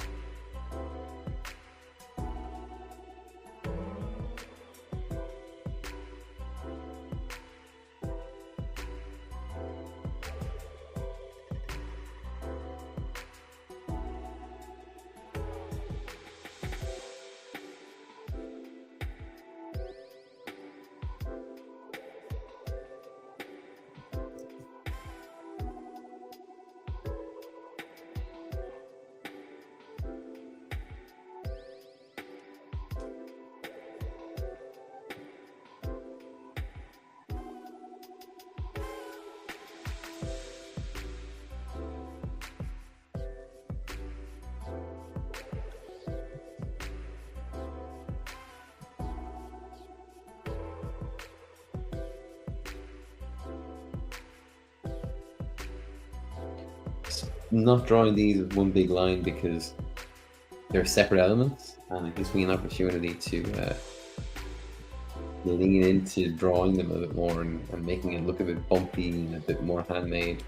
not drawing these as one big line because they're separate elements, and it gives me an opportunity to lean into drawing them a bit more and making it look a bit bumpy and a bit more handmade.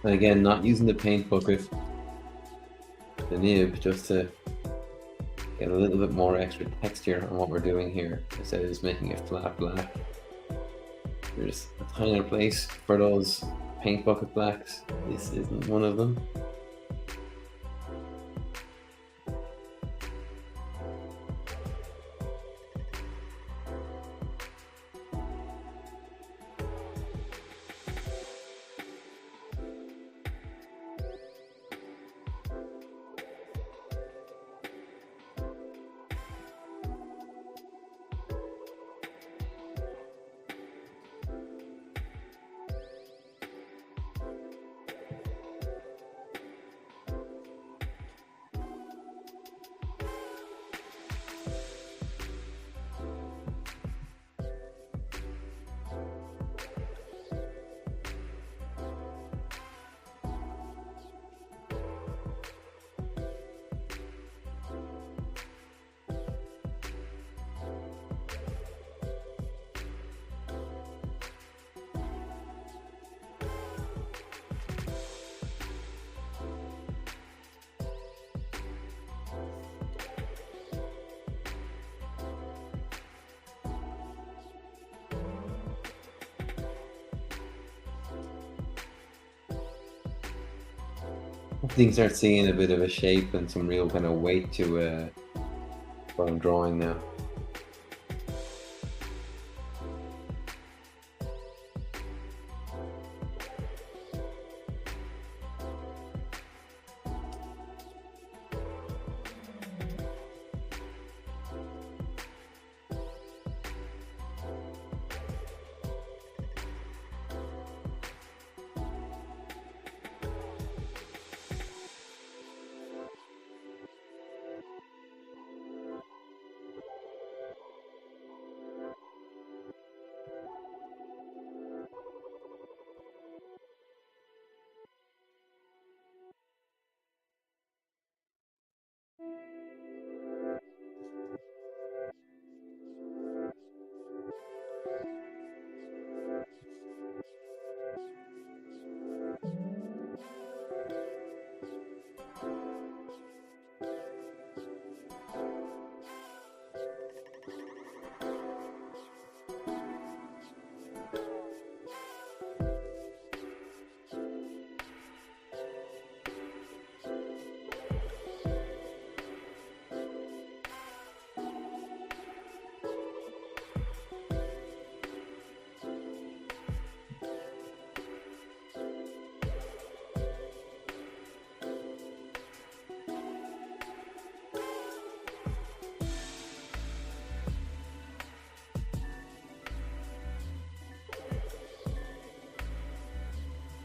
And again, not using the paint bucket, the nib, just to get a little bit more extra texture on what we're doing here, instead of just making it flat black. There's a tiny place for those paint bucket blacks. This isn't one of them. Things start seeing a bit of a shape and some real kind of weight to what I'm drawing now.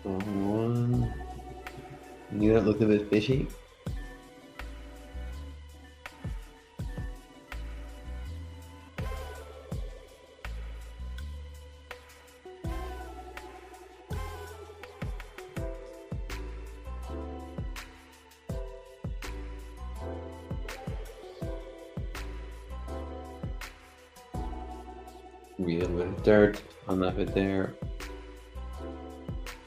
One. Knew that looked a bit fishy. Real bit of dirt on that bit there.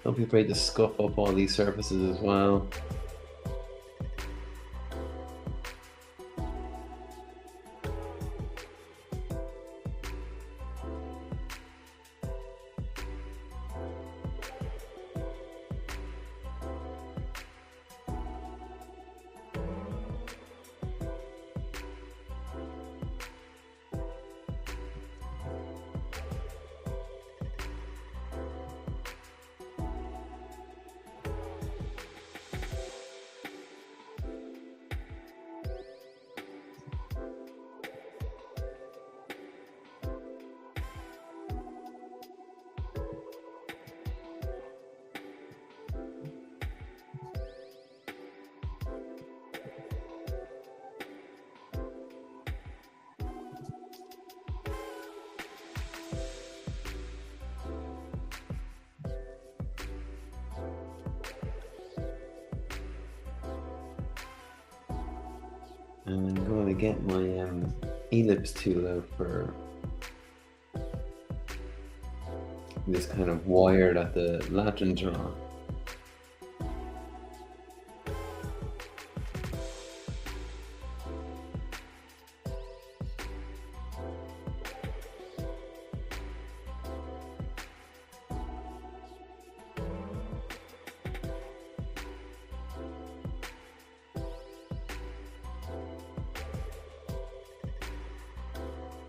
Don't be afraid to scuff up all these surfaces as well. And I'm going to get my ellipse tool out for this kind of wire that the lanterns are on.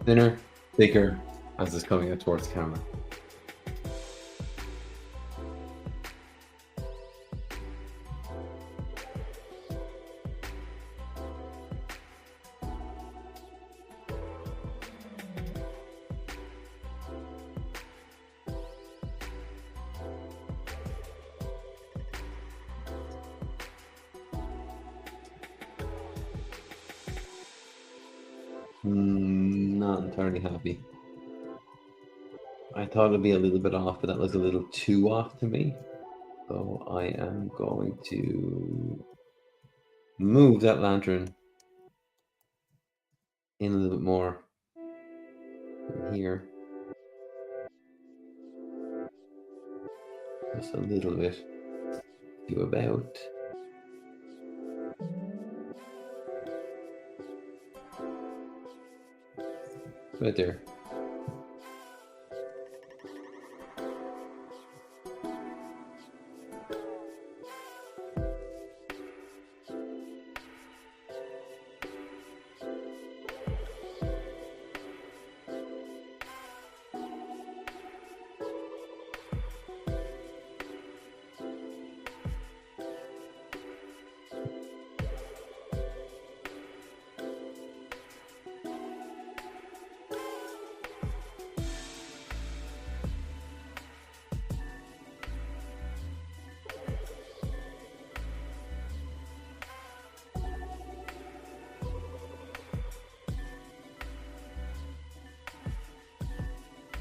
Thinner, thicker as it's coming out towards camera. Not entirely happy. I thought it'd be a little bit off, but that was a little too off to me. So I am going to move that lantern in a little bit more here. Just a little bit. Do about right there.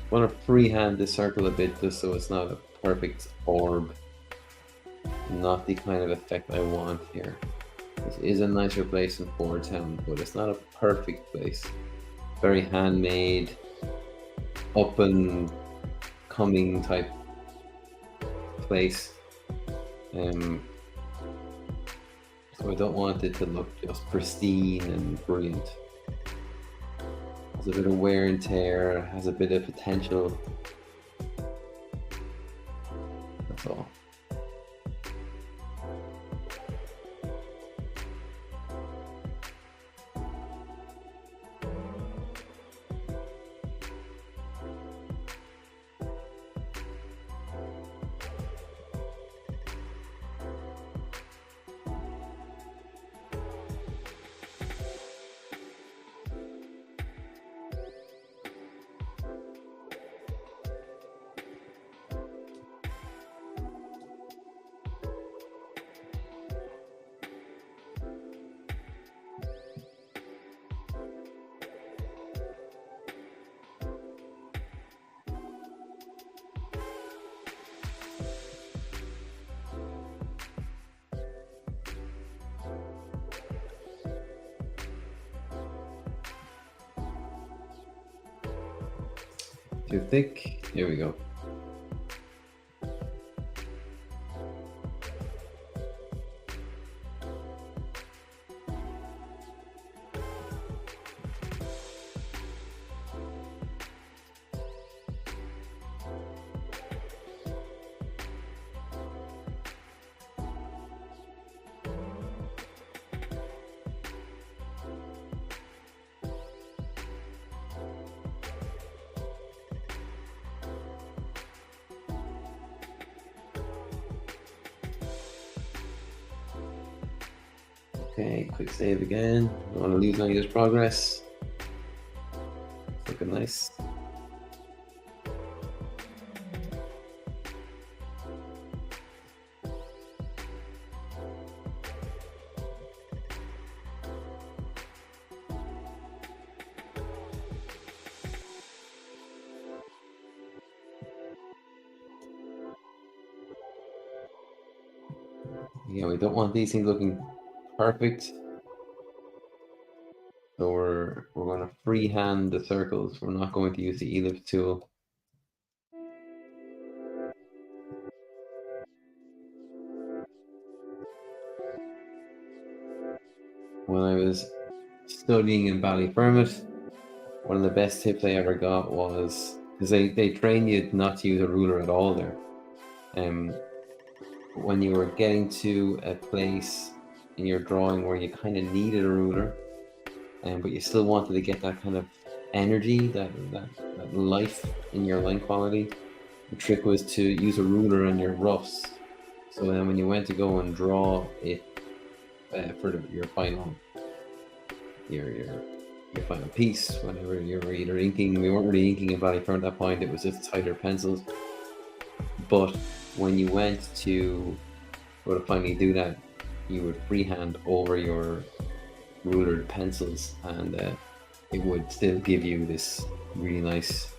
I want to freehand this circle a bit just so it's not a perfect orb. Not the kind of effect I want here. This is a nicer place in Ford Town, but it's not a perfect place. Very handmade, up and coming type place. So I don't want it to look just pristine and brilliant. Has a bit of wear and tear, has a bit of potential. That's all. Too thick. Here we go. Okay, quick save again. Don't want to lose any of this progress. It's looking nice. Yeah, we don't want these things looking perfect. So we're going to freehand the circles. We're not going to use the ellipse tool. When I was studying in Ballyfermot, one of the best tips I ever got was because they train you not to use a ruler at all there. When you were getting to a place in your drawing where you kind of needed a ruler, but you still wanted to get that kind of energy, that life in your line quality. The trick was to use a ruler on your roughs. So then when you went to go and draw it for your final your your your final piece, whenever you were either inking, we weren't really inking in Valley at that point, it was just tighter pencils. But when you went to go to finally do that, you would freehand over your rulered pencils, and it would still give you this really nice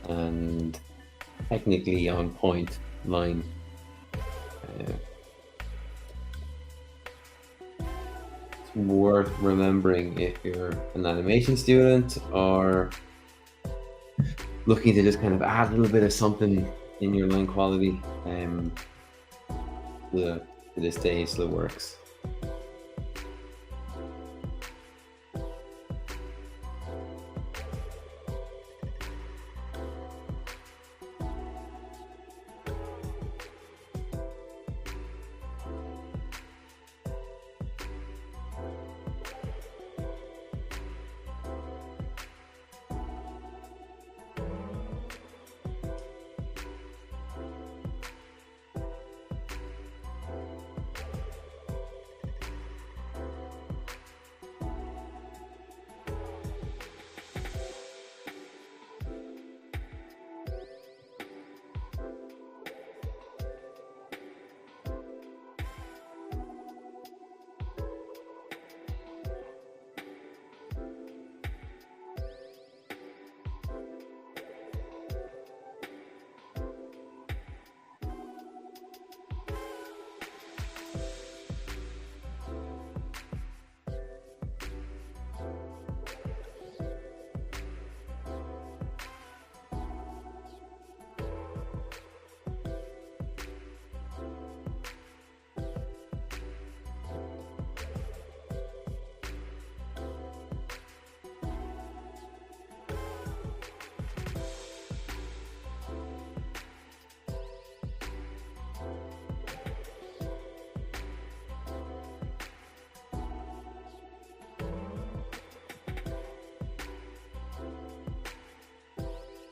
and technically on point line. It's worth remembering if you're an animation student or looking to just kind of add a little bit of something in your line quality. To this day, it still works.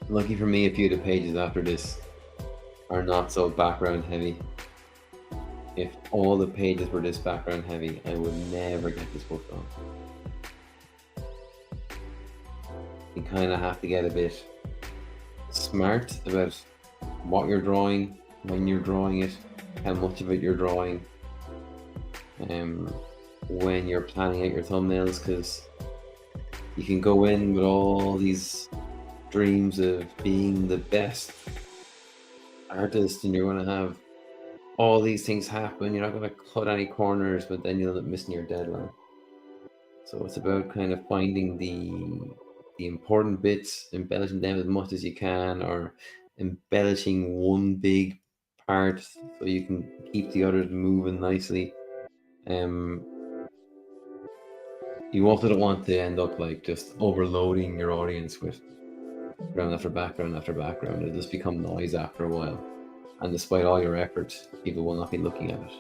Lucky for me, a few of the pages after this are not so background heavy. If all the pages were this background heavy, I would never get this book done. You kind of have to get a bit smart about what you're drawing, when you're drawing it, how much of it you're drawing, when you're planning out your thumbnails, because you can go in with all these dreams of being the best artist, and you're going to have all these things happen. You're not going to cut any corners, but then you'll end up missing your deadline. So it's about kind of finding the important bits, embellishing them as much as you can, or embellishing one big part so you can keep the others moving nicely. You also don't want to end up like just overloading your audience with background after background after background. It'll just become noise after a while, and despite all your effort, people will not be looking at it.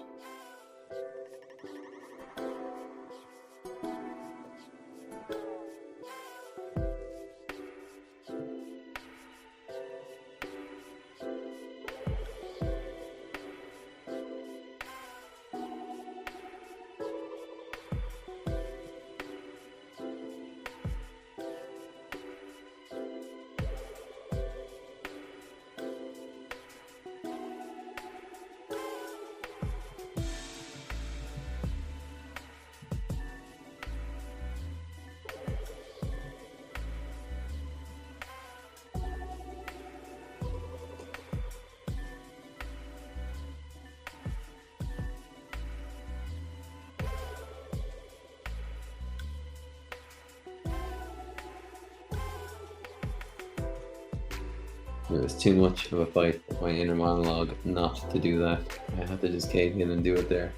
It was too much of a fight with my inner monologue not to do that. I had to just cave in and do it there.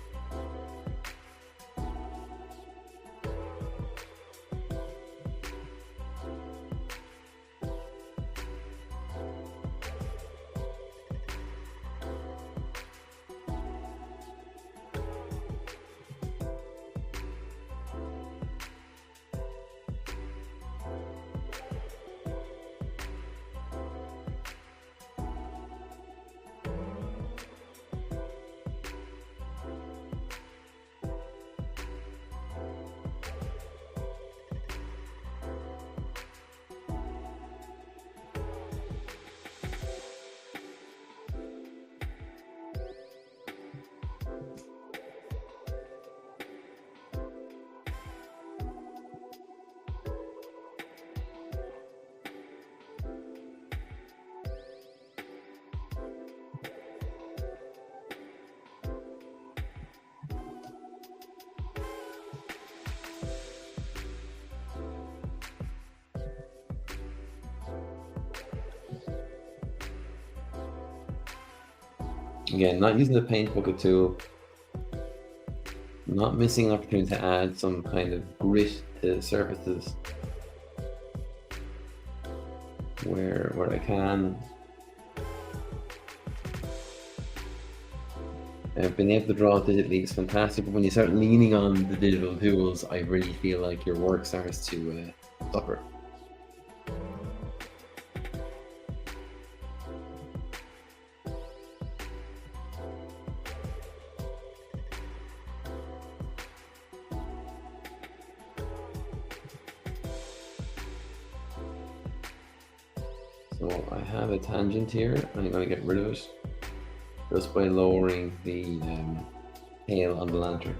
Again, not using the paint bucket tool, not missing an opportunity to add some kind of grit to surfaces where I can. Being able to draw digitally is fantastic, but when you start leaning on the digital tools, I really feel like your work starts to suffer. So I have a tangent here. I'm going to get rid of it just by lowering the tail on the lantern.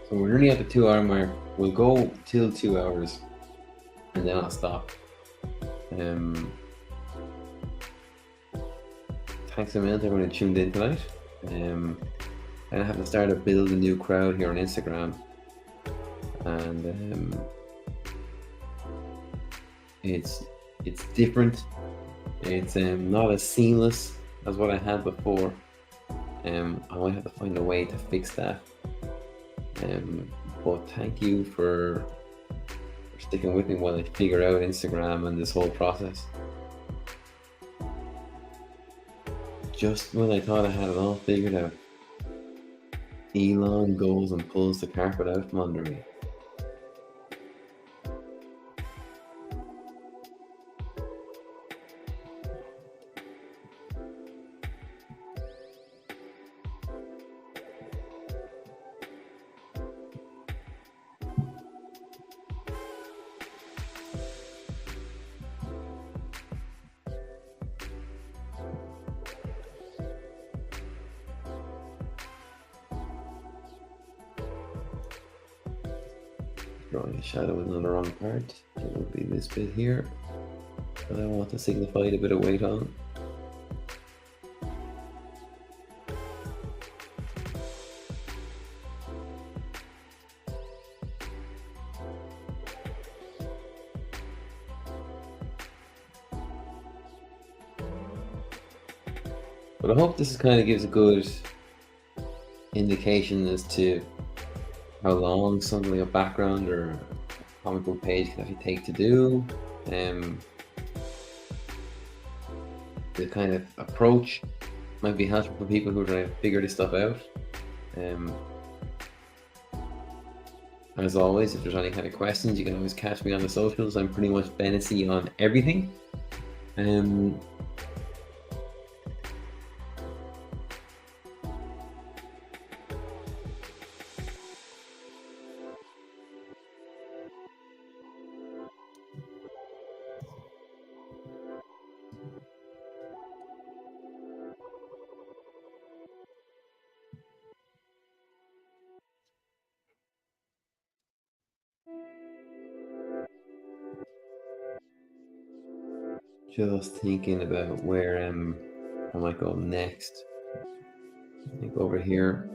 So we're nearly at the 2 hour mark. We'll go till 2 hours and then I'll stop. Thanks a million everyone who tuned in tonight. And I have to start to build a new crowd here on Instagram. And it's different. It's not as seamless as what I had before. I might have to find a way to fix that. But thank you for sticking with me while I figure out Instagram and this whole process. Just when I thought I had it all figured out, Elon goes and pulls the carpet out from under me. Drawing a shadow in on the wrong part. It will be this bit here that I want to signify a bit of weight on. But I hope this kind of gives a good indication as to how long something like a background or a comic book page can actually take to do. The kind of approach might be helpful for people who are trying to figure this stuff out. As always, if there's any kind of questions, you can always catch me on the socials. I'm pretty much Benesy on everything. Just thinking about where I might go next. I think over here.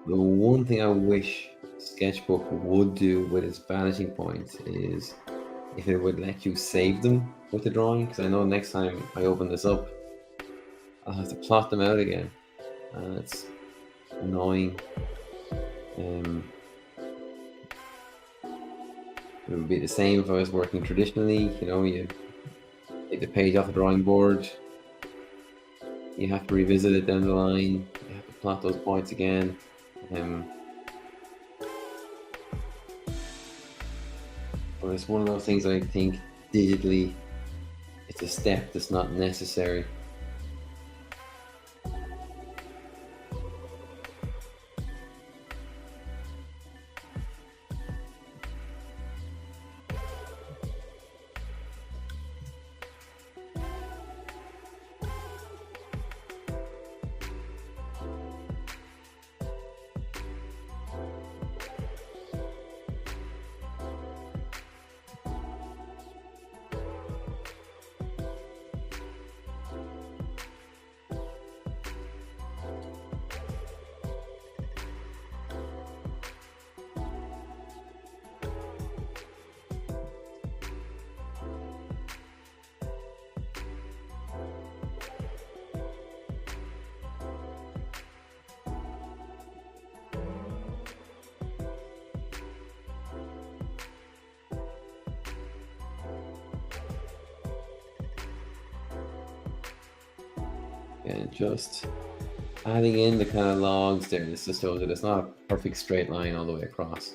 The one thing I wish Sketchbook would do with its vanishing points is if it would let you save them with the drawing, because I know next time I open this up, I'll have to plot them out again, and it's annoying. It would be the same if I was working traditionally. You know, you take the page off the drawing board, you have to revisit it down the line, you have to plot those points again. But it's one of those things I think digitally it's a step that's not necessary. And just adding in the kind of logs there, this just shows that it's not a perfect straight line all the way across.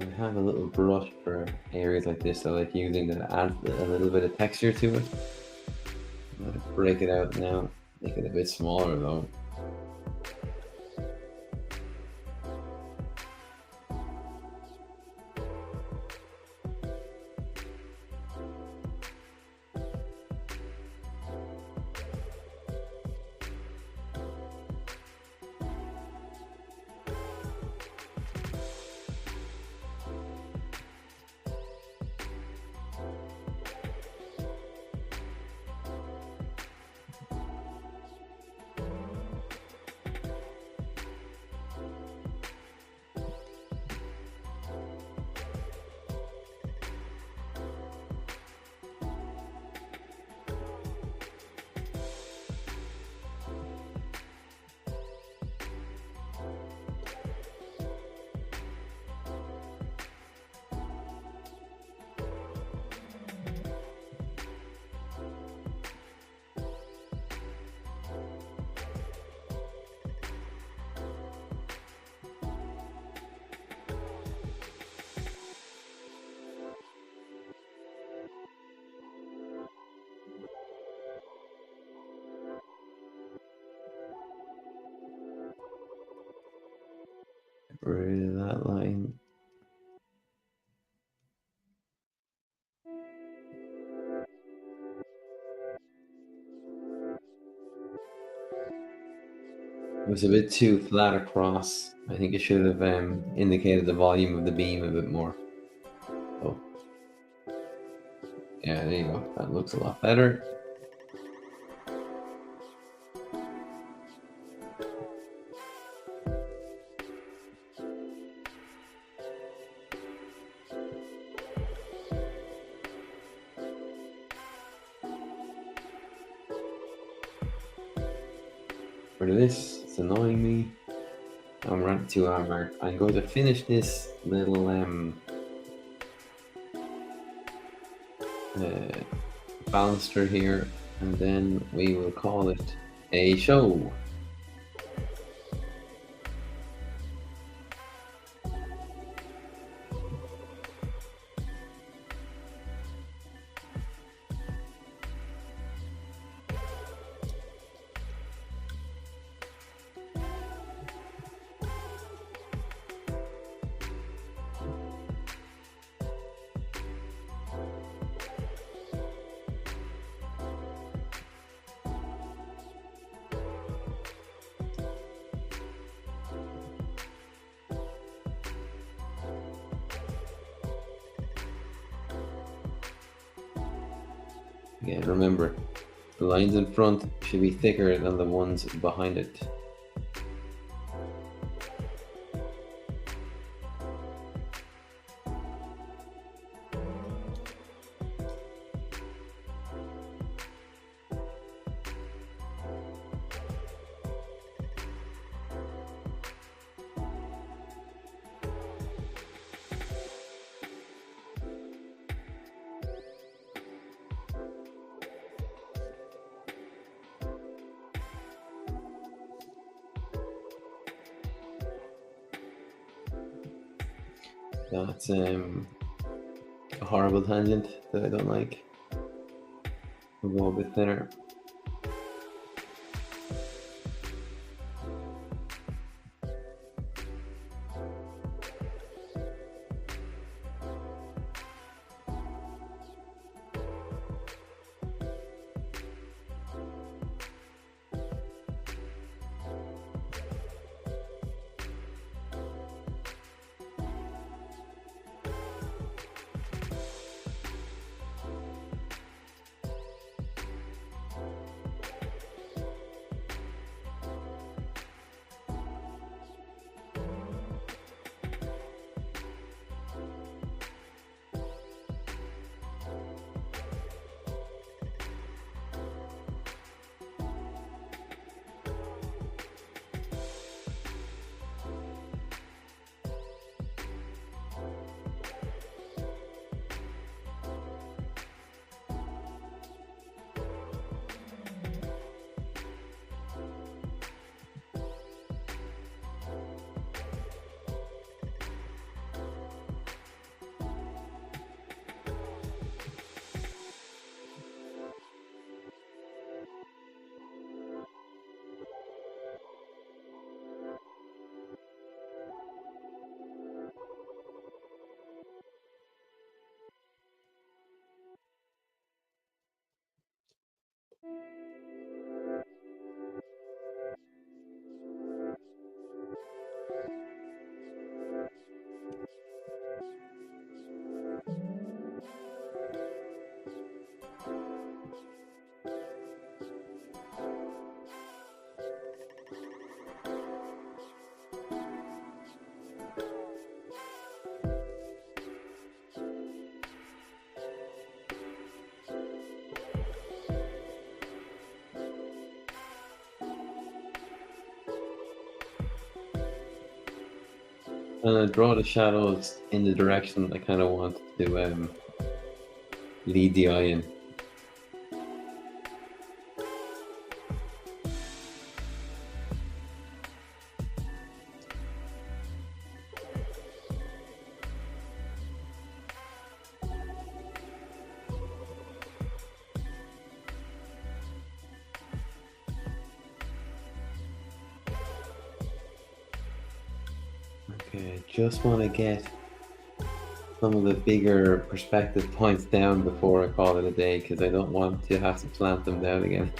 I have a little brush for areas like this, I like using that adds a little bit of texture to it. I'm gonna break it out now, make it a bit smaller though. Rid of that line. It was a bit too flat across. I think it should have indicated the volume of the beam a bit more. Oh, yeah, there you go. That looks a lot better. Rid of this, it's annoying me. I'm at 2 hour mark. I'm going to finish this little baluster here, and then we will call it a show. Again, remember, the lines in front should be thicker than the ones behind it. That's a horrible tangent that I don't like. We'll go a bit thinner. And I draw the shadows in the direction I kind of want to lead the eye in. Okay, just want to get some of the bigger perspective points down before I call it a day, because I don't want to have to plant them down again.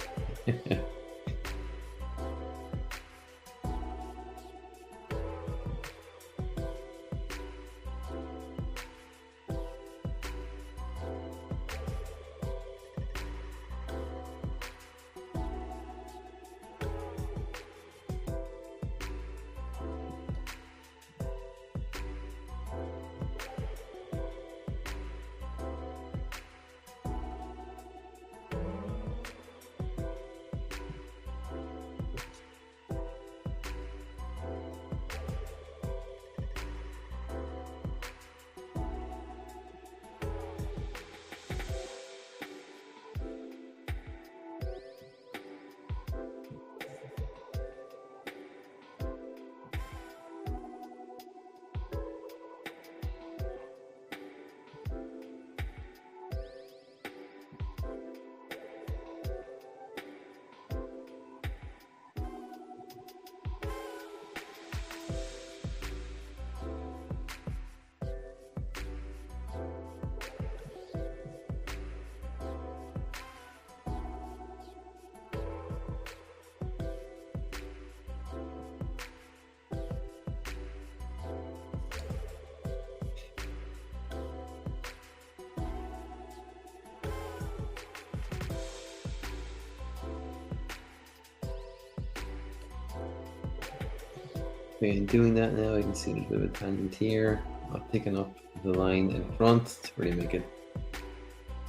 Okay, and doing that now, I can see there's a bit of a tangent here. I'm picking up the line in front to really make it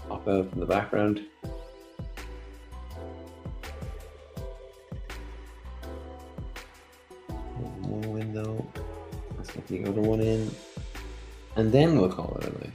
pop out from the background. One window, let's get the other one in, and then we'll call it a night.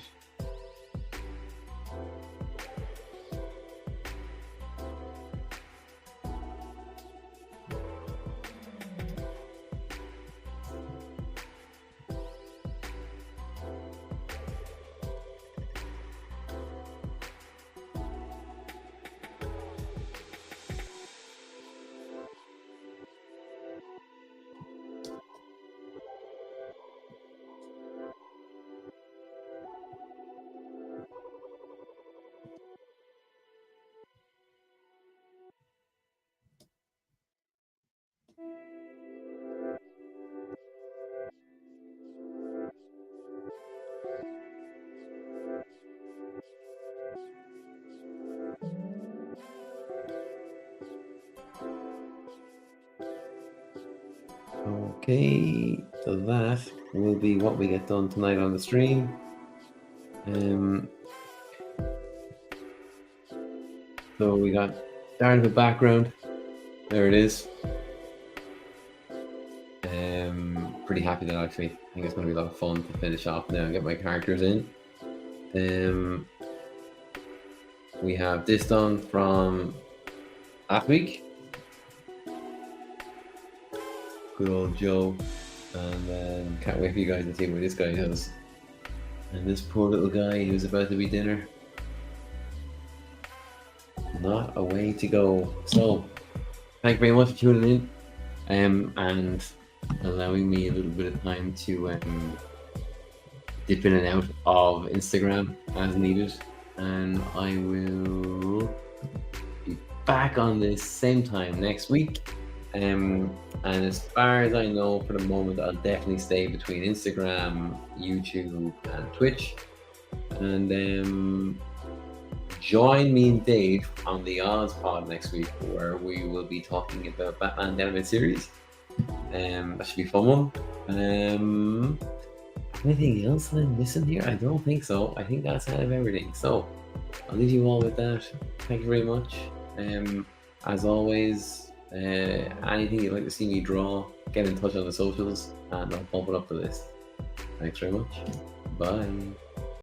Okay, so that will be what we get done tonight on the stream. So we got start of the background. There it is. Pretty happy that actually. I think it's going to be a lot of fun to finish off now and get my characters in. We have this done from last week. Good old Joe. And can't wait for you guys to see what this guy does. And this poor little guy who's about to be dinner. Not a way to go. So, thank you very much for tuning in and allowing me a little bit of time to dip in and out of Instagram as needed. And I will be back on this same time next week. And as far as I know, for the moment, I'll definitely stay between Instagram, YouTube, and Twitch. And join me and Dave on the Oz Pod next week, where we will be talking about Batman the Animated Series. That should be a fun one. Anything else I'm missing here? I don't think so. I think that's out of everything. So I'll leave you all with that. Thank you very much. As always, anything you'd like to see me draw, get in touch on the socials and I'll bump it up the list. Thanks very much. Bye.